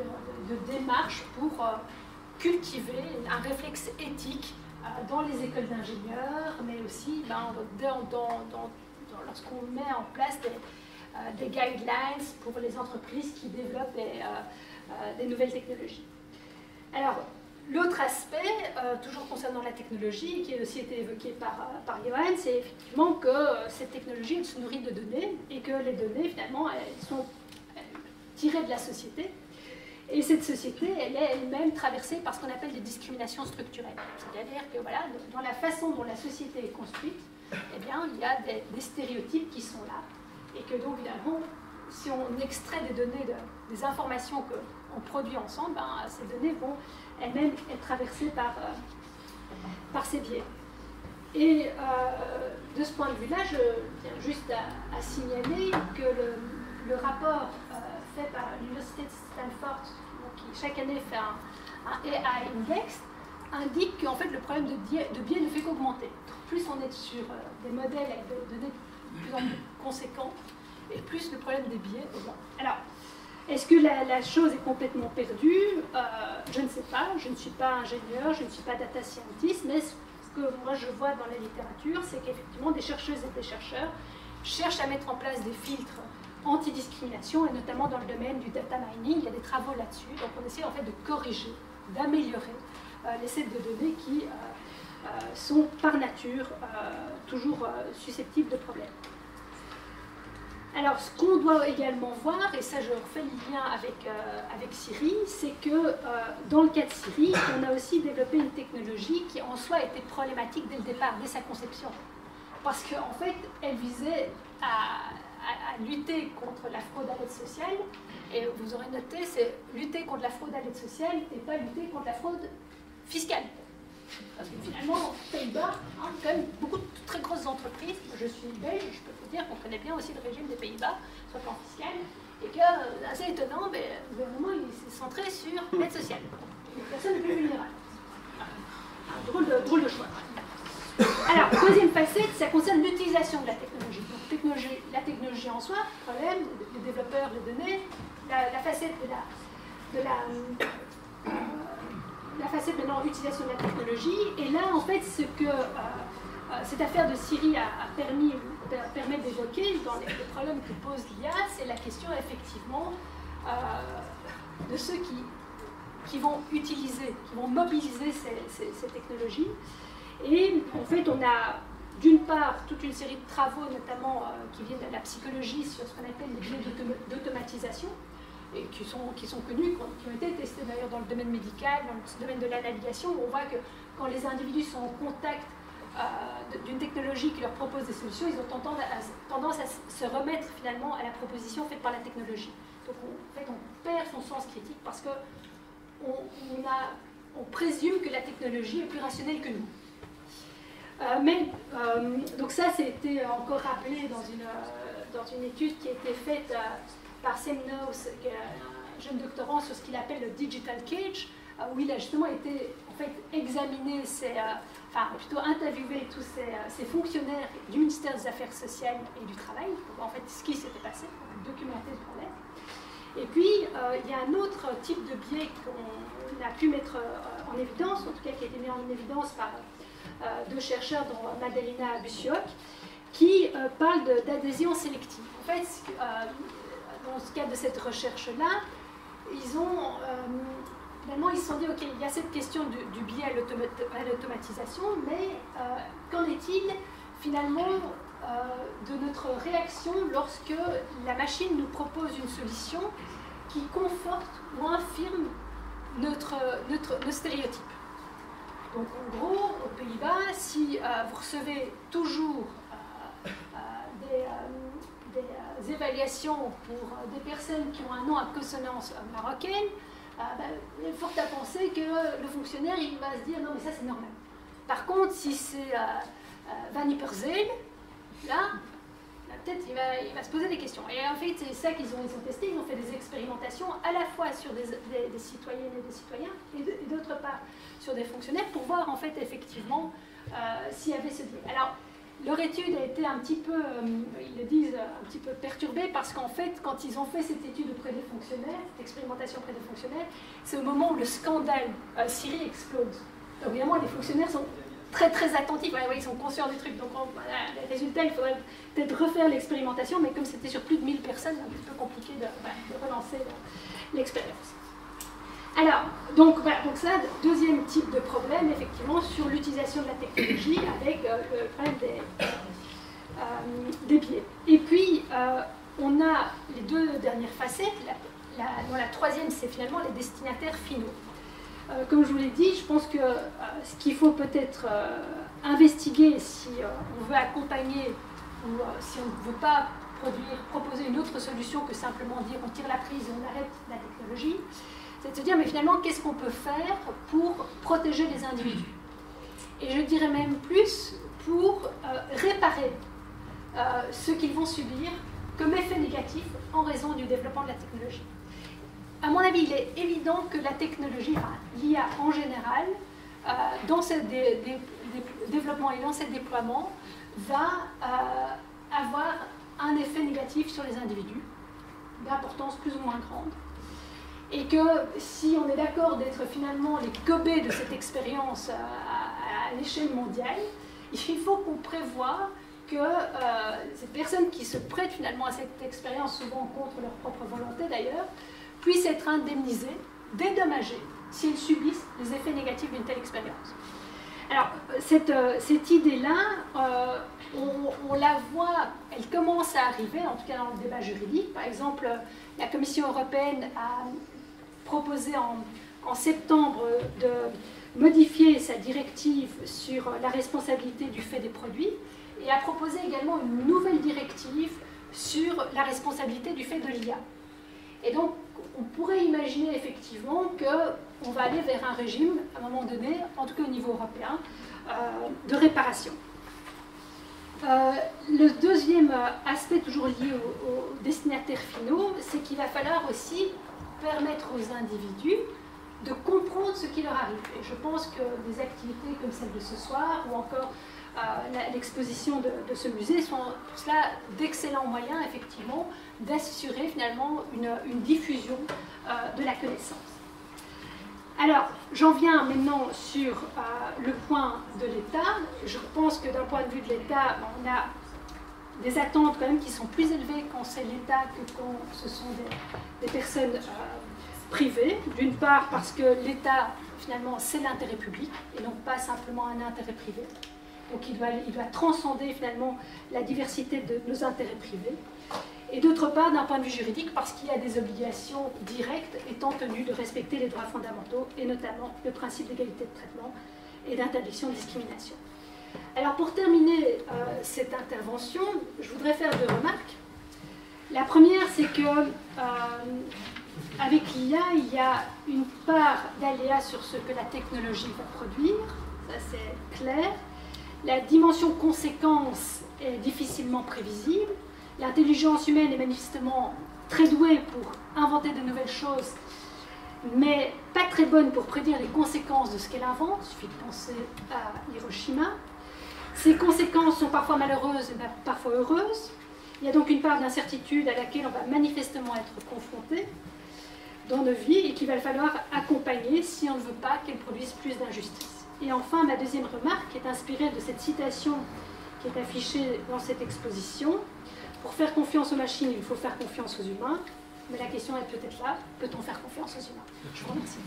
de démarches pour cultiver un réflexe éthique dans les écoles d'ingénieurs, mais aussi lorsqu'on met en place des guidelines pour les entreprises qui développent des nouvelles technologies. Alors, l'autre aspect, toujours concernant la technologie, qui a aussi été évoqué par Johan, c'est effectivement que cette technologie elle se nourrit de données, et que les données, finalement, elles sont tirées de la société. Et cette société, elle est elle-même traversée par ce qu'on appelle des discriminations structurelles. C'est-à-dire que voilà, dans la façon dont la société est construite, eh bien, il y a des stéréotypes qui sont là. Et que donc, évidemment, si on extrait des données, des informations qu'on produit ensemble, ben, ces données vont elles-mêmes être traversées par ces biais. Et de ce point de vue-là, je tiens juste à signaler que le rapport fait par l'Université de Stanford, qui chaque année fait un AI Index, indique qu'en fait le problème de biais ne fait qu'augmenter. Plus on est sur des modèles avec des données de plus en plus conséquents, et plus le problème des biais augmente. Alors, est-ce que la chose est complètement perdue? Je ne sais pas, je ne suis pas ingénieur, je ne suis pas data scientist, mais ce que moi je vois dans la littérature, c'est qu'effectivement des chercheuses et des chercheurs cherchent à mettre en place des filtres anti-discrimination, et notamment dans le domaine du data mining, il y a des travaux là-dessus. Donc on essaie en fait de corriger, d'améliorer les sets de données qui sont par nature toujours susceptibles de problèmes. Alors ce qu'on doit également voir, et ça je refais le lien avec Siri, c'est que dans le cas de Siri, on a aussi développé une technologie qui en soi était problématique dès le départ, dès sa conception. Parce qu'en fait, elle visait à lutter contre la fraude à l'aide sociale, et vous aurez noté, c'est lutter contre la fraude à l'aide sociale et pas lutter contre la fraude fiscale. Parce que finalement, aux Pays-Bas, quand même beaucoup de très grosses entreprises, je suis belge, je peux vous dire qu'on connaît bien aussi le régime des Pays-Bas, sur le plan fiscal, et que, assez étonnant, mais le gouvernement il s'est centré sur l'aide sociale. Les personnes les plus vulnérables. Drôle de choix. Alors, deuxième facette, ça concerne l'utilisation de la technologie. Donc, la technologie en soi, problème, les développeurs, les données, la facette la facette maintenant utilisation de la technologie. Et là, en fait, ce que cette affaire de Siri permet d'évoquer dans les problèmes que pose l'IA, c'est la question effectivement de ceux qui vont utiliser, qui vont mobiliser ces technologies. Et en fait, on a d'une part toute une série de travaux, notamment qui viennent de la psychologie, sur ce qu'on appelle les biais d'automatisation, et qui sont connus, qui ont été testés d'ailleurs dans le domaine médical, dans le domaine de la navigation, où on voit que quand les individus sont en contact d'une technologie qui leur propose des solutions, ils ont tendance à se remettre finalement à la proposition faite par la technologie. Donc en fait, on perd son sens critique parce qu'on présume que la technologie est plus rationnelle que nous. Donc ça, c'était encore rappelé dans une étude qui a été faite par Sam Knowles, qui est un jeune doctorant, sur ce qu'il appelle le Digital Cage, où il a justement été en fait examiné, plutôt interviewé tous ces fonctionnaires du ministère des Affaires sociales et du Travail, pour en fait ce qui s'était passé, pour documenter le problème. Et puis, il y a un autre type de biais qu'on a pu mettre en évidence, en tout cas qui a été mis en évidence par deux chercheurs, dont Madalena Busiok, qui parlent d'adhésion sélective. En fait, dans le cadre de cette recherche-là, ils se sont dit, ok, il y a cette question du biais à l'automatisation, mais qu'en est-il finalement de notre réaction lorsque la machine nous propose une solution qui conforte ou infirme nos stéréotypes. Donc en gros, aux Pays-Bas, si vous recevez toujours des évaluations pour des personnes qui ont un nom à consonance marocaine, il est fort à penser que le fonctionnaire il va se dire non mais ça c'est normal. Par contre, si c'est Van Ypersele, là peut-être il va se poser des questions. Et en fait, c'est ça qu'ils ont testé. Ils ont fait des expérimentations à la fois sur des citoyennes et des citoyens, et d'autre part sur des fonctionnaires, pour voir en fait effectivement s'il y avait ce biais. Alors, leur étude a été un petit peu, ils le disent, un petit peu perturbée, parce qu'en fait, quand ils ont fait cette étude auprès des fonctionnaires, cette expérimentation auprès des fonctionnaires, c'est au moment où le scandale Siri explose. Donc évidemment, les fonctionnaires sont très très attentifs, ils sont conscients du truc, donc les résultats, il faudrait peut-être refaire l'expérimentation, mais comme c'était sur plus de 1000 personnes, c'est un petit peu compliqué de relancer l'expérience. Alors, donc ça, deuxième type de problème, effectivement, sur l'utilisation de la technologie avec le problème des biais. Et puis, on a les deux dernières facettes. La troisième, c'est finalement les destinataires finaux. Comme je vous l'ai dit, je pense que ce qu'il faut peut-être investiguer si on veut accompagner ou si on ne veut pas proposer une autre solution que simplement dire on tire la prise et on arrête la technologie, c'est de se dire mais finalement qu'est-ce qu'on peut faire pour protéger les individus. Et je dirais même plus pour réparer ce qu'ils vont subir comme effet négatif en raison du développement de la technologie. À mon avis, il est évident que la technologie, l'IA en général, dans ce développement et dans ce déploiement va avoir un effet négatif sur les individus, d'importance plus ou moins grande. Et que si on est d'accord d'être finalement les gobés de cette expérience à l'échelle mondiale, il faut qu'on prévoie que ces personnes qui se prêtent finalement à cette expérience, souvent contre leur propre volonté d'ailleurs, puissent être indemnisées, dédommagées, si elles subissent les effets négatifs d'une telle expérience. Alors, cette idée-là, on la voit, elle commence à arriver, en tout cas dans le débat juridique. Par exemple, la Commission européenne a proposé en septembre de modifier sa directive sur la responsabilité du fait des produits et a proposé également une nouvelle directive sur la responsabilité du fait de l'IA. Et donc, on pourrait imaginer effectivement qu'on va aller vers un régime, à un moment donné, en tout cas au niveau européen, de réparation. Le deuxième aspect, toujours lié aux destinataires finaux, c'est qu'il va falloir aussi permettre aux individus de comprendre ce qui leur arrive. Et je pense que des activités comme celle de ce soir, ou encore l'exposition de ce musée, sont pour cela d'excellents moyens, effectivement, d'assurer finalement une diffusion de la connaissance. Alors, j'en viens maintenant sur le point de l'État. Je pense que d'un point de vue de l'État, on a des attentes quand même qui sont plus élevées quand c'est l'État que quand ce sont des personnes privées. D'une part parce que l'État, finalement, c'est l'intérêt public et non pas simplement un intérêt privé. Donc il doit transcender finalement la diversité de nos intérêts privés. Et d'autre part, d'un point de vue juridique, parce qu'il y a des obligations directes étant tenu de respecter les droits fondamentaux, et notamment le principe d'égalité de traitement et d'interdiction de discrimination. Alors pour terminer cette intervention, je voudrais faire deux remarques. La première, c'est que avec l'IA, il y a une part d'aléa sur ce que la technologie va produire, ça c'est clair. La dimension conséquence est difficilement prévisible. L'intelligence humaine est manifestement très douée pour inventer de nouvelles choses, mais pas très bonne pour prédire les conséquences de ce qu'elle invente. Il suffit de penser à Hiroshima. Ces conséquences sont parfois malheureuses et parfois heureuses. Il y a donc une part d'incertitude à laquelle on va manifestement être confronté dans nos vies et qu'il va falloir accompagner si on ne veut pas qu'elle produise plus d'injustice. Et enfin, ma deuxième remarque est inspirée de cette citation qui est affichée dans cette exposition. Pour faire confiance aux machines, il faut faire confiance aux humains. Mais la question est peut-être là, peut-on faire confiance aux humains? Je vous remercie.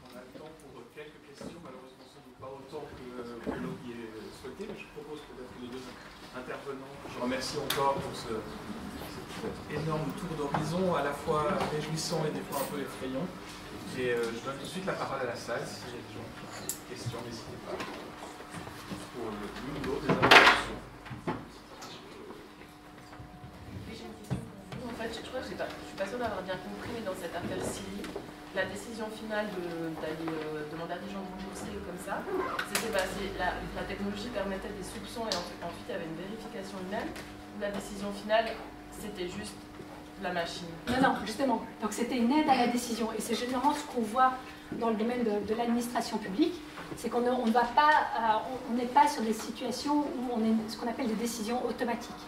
On a le temps pour quelques questions, malheureusement sans doute pas autant que l'on y est souhaité, mais je propose peut-être que les deux intervenants, je remercie encore pour cet énorme tour d'horizon, à la fois réjouissant et des fois un peu effrayant. Et je donne tout de suite la parole à la salle. S'il y a des gens qui ont des questions, n'hésitez pas. Pour l'une ou l'autre des interventions. En fait, je crois que je suis pas sûre d'avoir bien compris, mais dans cette affaire-ci, la décision finale d'aller demander à des gens de rembourser comme ça, c'était la technologie permettait des soupçons et ensuite il y avait une vérification humaine. La décision finale, c'était juste la machine. Non, justement. Donc c'était une aide à la décision. Et c'est généralement ce qu'on voit dans le domaine de l'administration publique, c'est qu'on n'est pas sur des situations où on est ce qu'on appelle des décisions automatiques.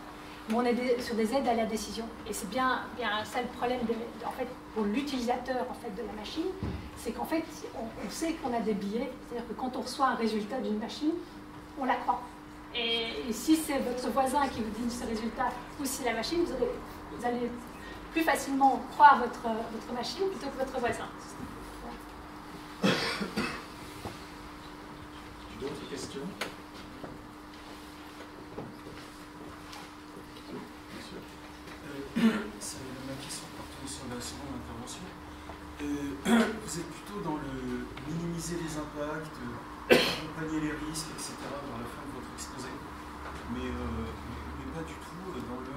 Mais on est sur des aides à la décision. Et c'est bien ça le problème en fait, pour l'utilisateur en fait, de la machine, c'est qu'en fait, on sait qu'on a des biais. C'est-à-dire que quand on reçoit un résultat d'une machine, on la croit. Et si c'est votre voisin qui vous dit ce résultat ou si la machine, vous allez plus facilement croire votre machine plutôt que votre voisin. D'autres questions? C'est ma question portant sur la seconde intervention. Vous êtes plutôt dans le minimiser les impacts, accompagner les risques, etc. dans la fin de votre exposé, mais pas du tout dans le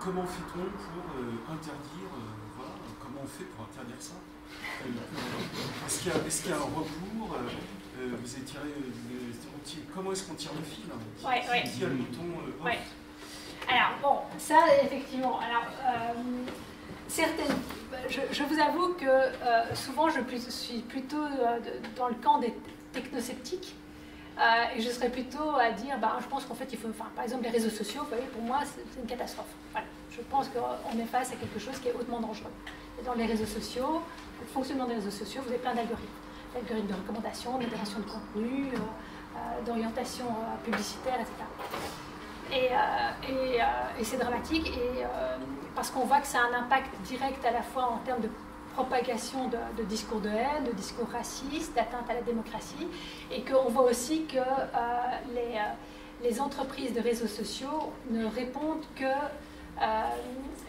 comment fait-on pour interdire, voilà, comment on fait pour interdire ça? Est-ce qu'il y a un recours vous avez tiré comment est-ce qu'on tire le fil Ouais. Qui a le bouton Ouais. Alors, bon, ça, effectivement. Alors, je vous avoue que souvent, je suis plutôt dans le camp des technosceptiques. Et je serais plutôt à dire, je pense qu'en fait, il faut, par exemple, les réseaux sociaux, vous voyez, pour moi, c'est une catastrophe. Voilà. Je pense qu'on est face à quelque chose qui est hautement dangereux. Et dans les réseaux sociaux, le fonctionnement des réseaux sociaux, vous avez plein d'algorithmes. D'algorithmes de recommandation, de modération de contenu, d'orientation publicitaire, etc. Et c'est dramatique, parce qu'on voit que ça a un impact direct à la fois en termes de propagation de discours de haine, de discours racistes, d'atteinte à la démocratie, et qu'on voit aussi que les entreprises de réseaux sociaux ne répondent que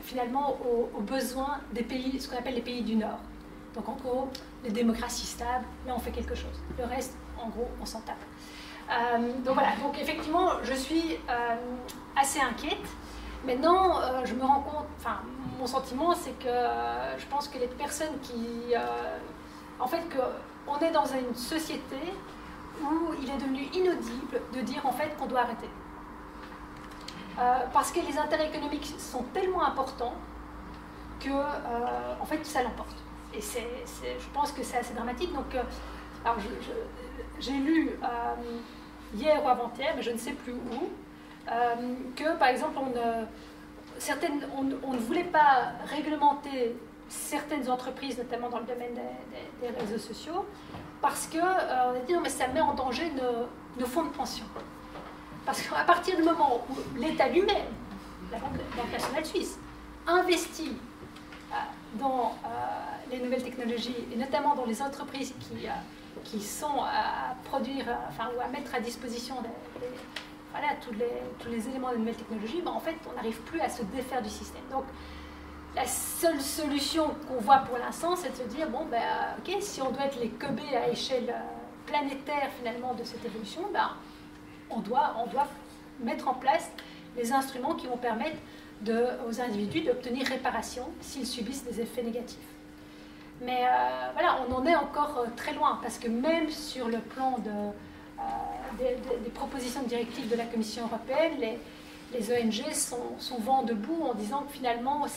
finalement aux besoins des pays, ce qu'on appelle les pays du Nord. Donc en gros, les démocraties stables, là on fait quelque chose. Le reste, en gros, on s'en tape. Donc voilà, donc effectivement, je suis assez inquiète. Maintenant, je me rends compte, mon sentiment, c'est que je pense que les personnes qui... en fait, qu'on est dans une société où il est devenu inaudible de dire en fait qu'on doit arrêter. Parce que les intérêts économiques sont tellement importants que, en fait, ça l'emporte. Et je pense que c'est assez dramatique. Donc, alors j'ai lu hier ou avant-hier, mais je ne sais plus où, que par exemple on ne voulait pas réglementer certaines entreprises, notamment dans le domaine des réseaux sociaux, parce qu'on a dit non mais ça met en danger nos fonds de pension. Parce qu'à partir du moment où l'État lui-même, la Banque nationale suisse, investit dans les nouvelles technologies, et notamment dans les entreprises qui sont à produire, ou à mettre à disposition tous les éléments de nouvelles technologies, en fait, on n'arrive plus à se défaire du système. Donc, la seule solution qu'on voit pour l'instant, c'est de se dire, ok, si on doit être les cobayes à échelle planétaire, finalement, de cette évolution, on doit mettre en place les instruments qui vont permettre aux individus d'obtenir réparation s'ils subissent des effets négatifs. Mais on en est encore très loin, parce que même sur le plan des propositions de directives de la Commission européenne, les ONG sont vent debout en disant que finalement,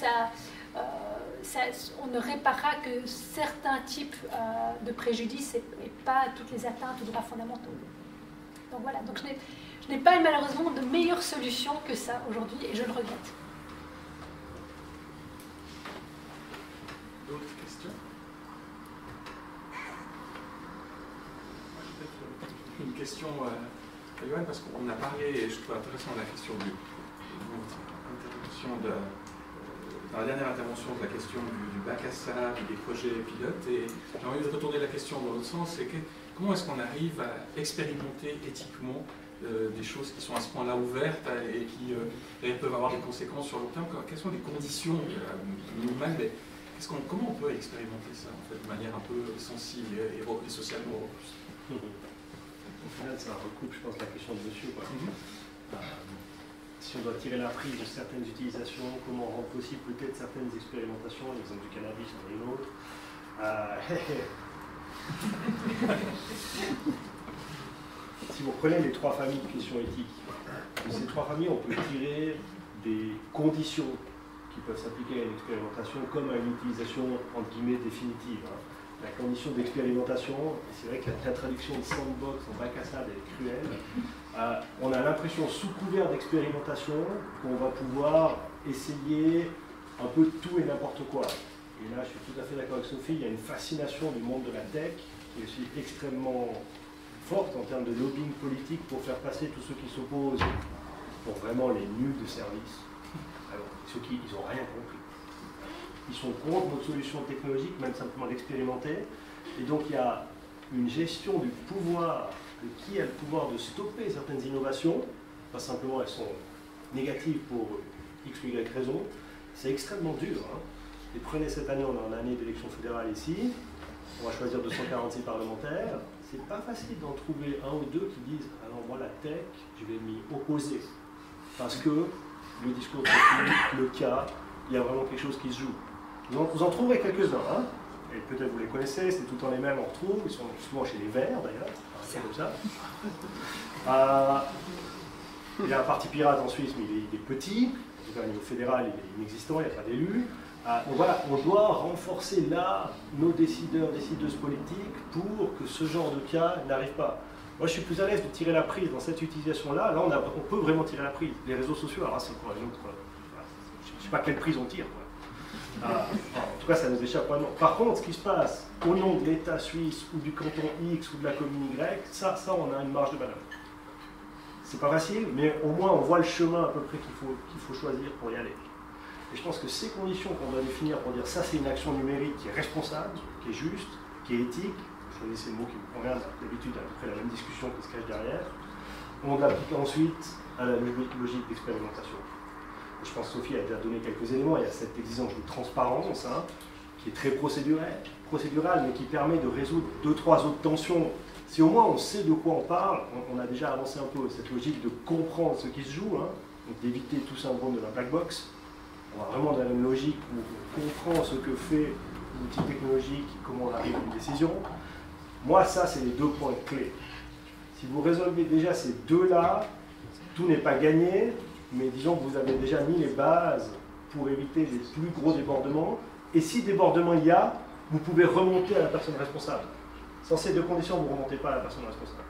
on ne réparera que certains types de préjudices et pas toutes les atteintes aux droits fondamentaux. Donc voilà, donc je n'ai pas malheureusement de meilleure solution que ça aujourd'hui, et je le regrette. D'autres questions? Une question à Johan, parce qu'on a parlé, et je trouve intéressant la question de l'intervention dans la dernière intervention de la question du bac à sable, des projets pilotes, et j'ai envie de retourner la question dans l'autre sens, c'est comment est-ce qu'on arrive à expérimenter éthiquement des choses qui sont à ce point-là ouvertes et qui peuvent avoir des conséquences sur le long terme? Quelles sont les conditions minimales, mais comment on peut expérimenter ça en fait, de manière un peu sensible et socialement robuste? Au final, ça recoupe, je pense, la question de monsieur. Si on doit tirer la prise de certaines utilisations, comment rendre possible peut-être certaines expérimentations, l'exemple du cannabis dans une autre. Si vous prenez les trois familles de questions éthiques, de ces trois familles, on peut tirer des conditions qui peuvent s'appliquer à une expérimentation comme à une utilisation entre guillemets définitive. La condition d'expérimentation, c'est vrai que la traduction de sandbox en bac à sable est cruelle. On a l'impression, sous couvert d'expérimentation, qu'on va pouvoir essayer un peu tout et n'importe quoi. Et là, je suis tout à fait d'accord avec Sophie, il y a une fascination du monde de la tech qui est aussi extrêmement forte en termes de lobbying politique pour faire passer tous ceux qui s'opposent pour vraiment les nuls de service. Alors, ceux qui n'ont rien compris. Ils sont contre notre solution technologique, même simplement d'expérimenter. Et donc il y a une gestion du pouvoir, de qui a le pouvoir de stopper certaines innovations, pas simplement elles sont négatives pour X ou Y raison. C'est extrêmement dur. Et prenez cette année, on est en année d'élection fédérale ici, on va choisir 246 parlementaires. C'est pas facile d'en trouver un ou deux qui disent « alors moi la tech, je vais m'y opposer ». Parce que le discours technique, le cas, il y a vraiment quelque chose qui se joue. Donc vous en trouverez quelques-uns, et peut-être vous les connaissez, c'est tout le temps les mêmes, on retrouve, ils sont souvent chez les Verts d'ailleurs, c'est comme ça. Il y a un parti pirate en Suisse, mais il est petit, en tout cas au niveau fédéral, il est inexistant, il n'y a pas d'élus. Donc voilà, on doit renforcer là nos décideurs, décideuses politiques pour que ce genre de cas n'arrive pas. Moi, je suis plus à l'aise de tirer la prise dans cette utilisation-là. Là, on peut vraiment tirer la prise. Les réseaux sociaux, alors c'est encore une autre... je ne sais pas quelle prise on tire. En tout cas, ça nous échappe vraiment. Par contre, ce qui se passe au nom de l'État suisse ou du canton X ou de la commune Y, ça on a une marge de manœuvre. C'est pas facile, mais au moins on voit le chemin à peu près qu'il faut choisir pour y aller. Et je pense que ces conditions qu'on doit définir pour dire ça c'est une action numérique qui est responsable, qui est juste, qui est éthique, choisissez le mot qui vous convient, d'habitude à peu près la même discussion qui se cache derrière, on l'applique ensuite à la logique d'expérimentation. Je pense que Sophie a déjà donné quelques éléments, il y a cette exigence de transparence qui est très procédurale, mais qui permet de résoudre 2-3 autres tensions. Si au moins on sait de quoi on parle, on a déjà avancé un peu cette logique de comprendre ce qui se joue, donc d'éviter tout syndrome de la black box. On va vraiment dans la même logique où on comprend ce que fait l'outil technologique, comment on arrive à une décision. Moi, ça, c'est les 2 points clés. Si vous résolvez déjà ces 2-là, tout n'est pas gagné, mais disons que vous avez déjà mis les bases pour éviter les plus gros débordements. Et si débordement il y a, vous pouvez remonter à la personne responsable. Sans ces 2 conditions, vous ne remontez pas à la personne responsable.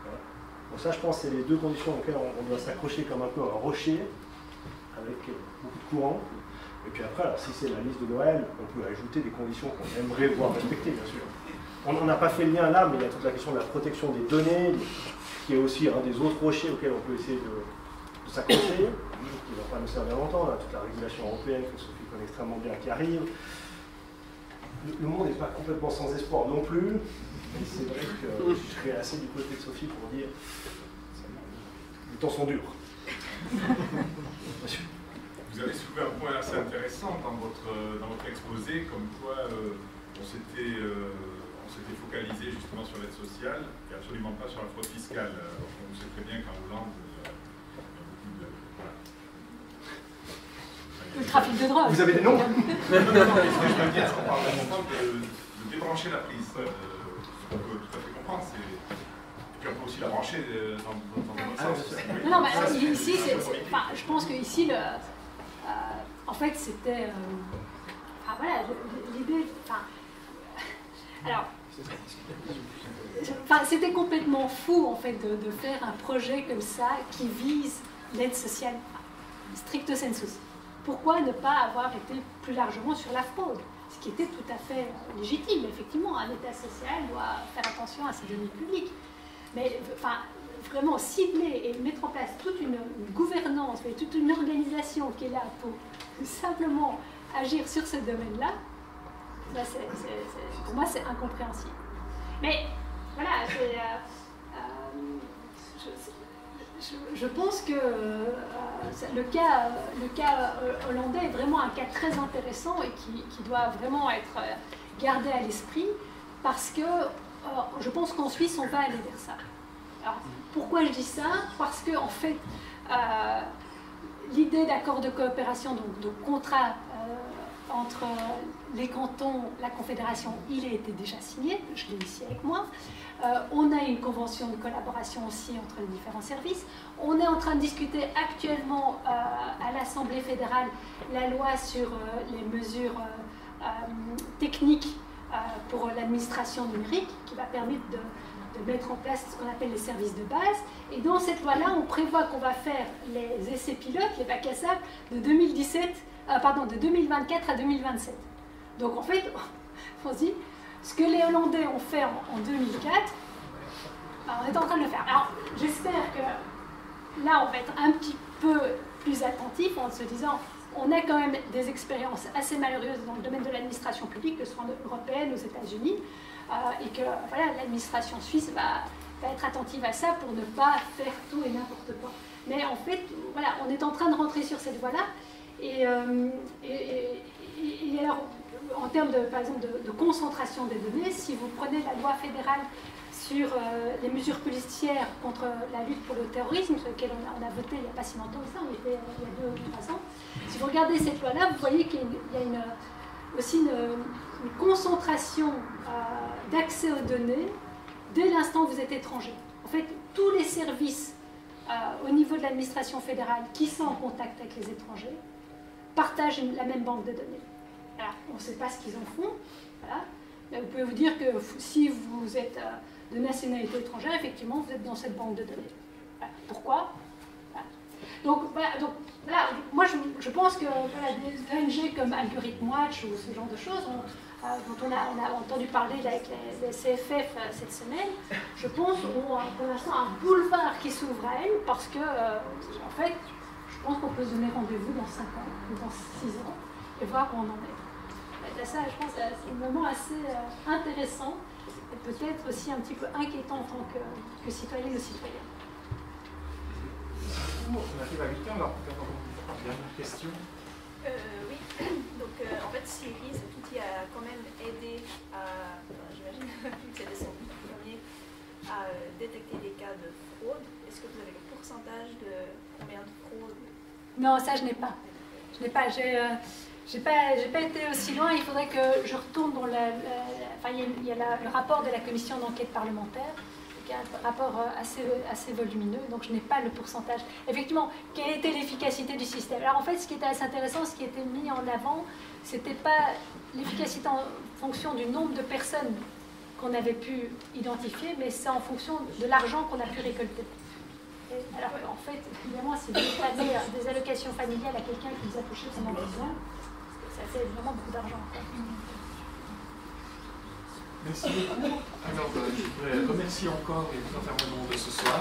Voilà. Donc ça, je pense, c'est les 2 conditions auxquelles on doit s'accrocher comme un peu un rocher, avec beaucoup de courant. Et puis après, alors, si c'est la liste de Noël, on peut ajouter des conditions qu'on aimerait voir respectées, bien sûr. On n'a pas fait le lien là, mais il y a toute la question de la protection des données, qui est aussi un des autres rochers auxquels on peut essayer de s'accrocher, qui ne va pas nous servir longtemps, là, toute la régulation européenne que Sophie connaît extrêmement bien qui arrive. Le monde n'est pas complètement sans espoir non plus, mais c'est vrai que je serais assez du côté de Sophie pour dire les temps sont durs. Vous avez soulevé un point assez intéressant dans votre exposé, comme quoi on s'était focalisé justement sur l'aide sociale et absolument pas sur la fraude fiscale. On sait très bien qu'en Hollande, le trafic de drogue. Vous avez des noms? Non, mais ce que je veux dire, on parle vraiment de débrancher la prise. Ce qu'on peut tout à fait comprendre, c'est... Et puis on peut aussi la brancher dans le sens. Non, mais ici, je pense qu'ici, en fait, c'était... voilà, l'idée... c'était complètement fou, en fait, de faire un projet comme ça qui vise l'aide sociale, stricto sensu. Pourquoi ne pas avoir été plus largement sur la fraude? Ce qui était tout à fait légitime. Effectivement, un État social doit faire attention à ses données publiques. Mais vraiment cibler et mettre en place toute une gouvernance, toute une organisation qui est là pour simplement agir sur ce domaine-là, pour moi, c'est incompréhensible. Mais voilà, je pense que le cas hollandais est vraiment un cas très intéressant et qui doit vraiment être gardé à l'esprit parce que je pense qu'en Suisse, on va aller vers ça. Alors, pourquoi je dis ça? Parce que, en fait, l'idée d'accord de coopération, donc de contrat entre les cantons, la Confédération, il a été déjà signé, je l'ai ici avec moi. On a une convention de collaboration aussi entre les différents services. On est en train de discuter actuellement à l'Assemblée fédérale la loi sur les mesures techniques pour l'administration numérique qui va permettre de mettre en place ce qu'on appelle les services de base. Et dans cette loi-là, on prévoit qu'on va faire les essais pilotes, les bacs à sable, de 2024 à 2027. Donc en fait, on se dit, ce que les Hollandais ont fait en 2004, on est en train de le faire. Alors j'espère que là, on va être un petit peu plus attentif en se disant, on a quand même des expériences assez malheureuses dans le domaine de l'administration publique, que ce soit européenne, aux États-Unis, et que voilà, l'administration suisse va être attentive à ça pour ne pas faire tout et n'importe quoi. Mais en fait, voilà, on est en train de rentrer sur cette voie-là. Et alors, en termes par exemple, de concentration des données, si vous prenez la loi fédérale sur les mesures policières contre la lutte pour le terrorisme, sur laquelle on a voté il n'y a pas si longtemps que ça, on était il y a 2 ou 3 ans, si vous regardez cette loi-là, vous voyez qu'il y a aussi une concentration d'accès aux données dès l'instant où vous êtes étranger. En fait, tous les services au niveau de l'administration fédérale qui sont en contact avec les étrangers partagent la même banque de données. Alors, on ne sait pas ce qu'ils en font, voilà. Mais vous pouvez vous dire que si vous êtes de nationalité étrangère, effectivement, vous êtes dans cette banque de données. Voilà. Pourquoi? Voilà. Donc, voilà, moi, je pense que voilà, des ONG comme Algorithm Watch ou ce genre de choses, dont on a entendu parler avec les CFF cette semaine, je pense ont pour l'instant un boulevard qui s'ouvre à elles, parce que, en fait, je pense qu'on peut se donner rendez-vous dans 5 ans ou dans 6 ans et voir où on en est. Ça, je pense, c'est un moment assez intéressant et peut-être aussi un petit peu inquiétant en tant que citoyenne ou citoyen. On arrive à 8 ans, alors dernière question. Oui, donc en fait Siri, cet outil a quand même aidé à, j'imagine, c'était son but premier, à détecter des cas de fraude. Est-ce que vous avez le pourcentage de combien de fraudes? Non, ça je n'ai pas. Je n'ai pas. J'ai pas été aussi loin. Il faudrait que je retourne dans enfin, il y a le rapport de la commission d'enquête parlementaire, qui est un rapport assez volumineux, donc je n'ai pas le pourcentage. Effectivement, quelle était l'efficacité du système? Alors en fait, ce qui était assez intéressant, ce qui était mis en avant, c'était pas l'efficacité en fonction du nombre de personnes qu'on avait pu identifier, mais c'est en fonction de l'argent qu'on a pu récolter. Alors en fait, évidemment, si vous avez des allocations familiales à quelqu'un qui vous a touché pendant 10 ans, ça fait vraiment beaucoup d'argent. Merci beaucoup. Alors, je voudrais remercier encore les intervenants de ce soir.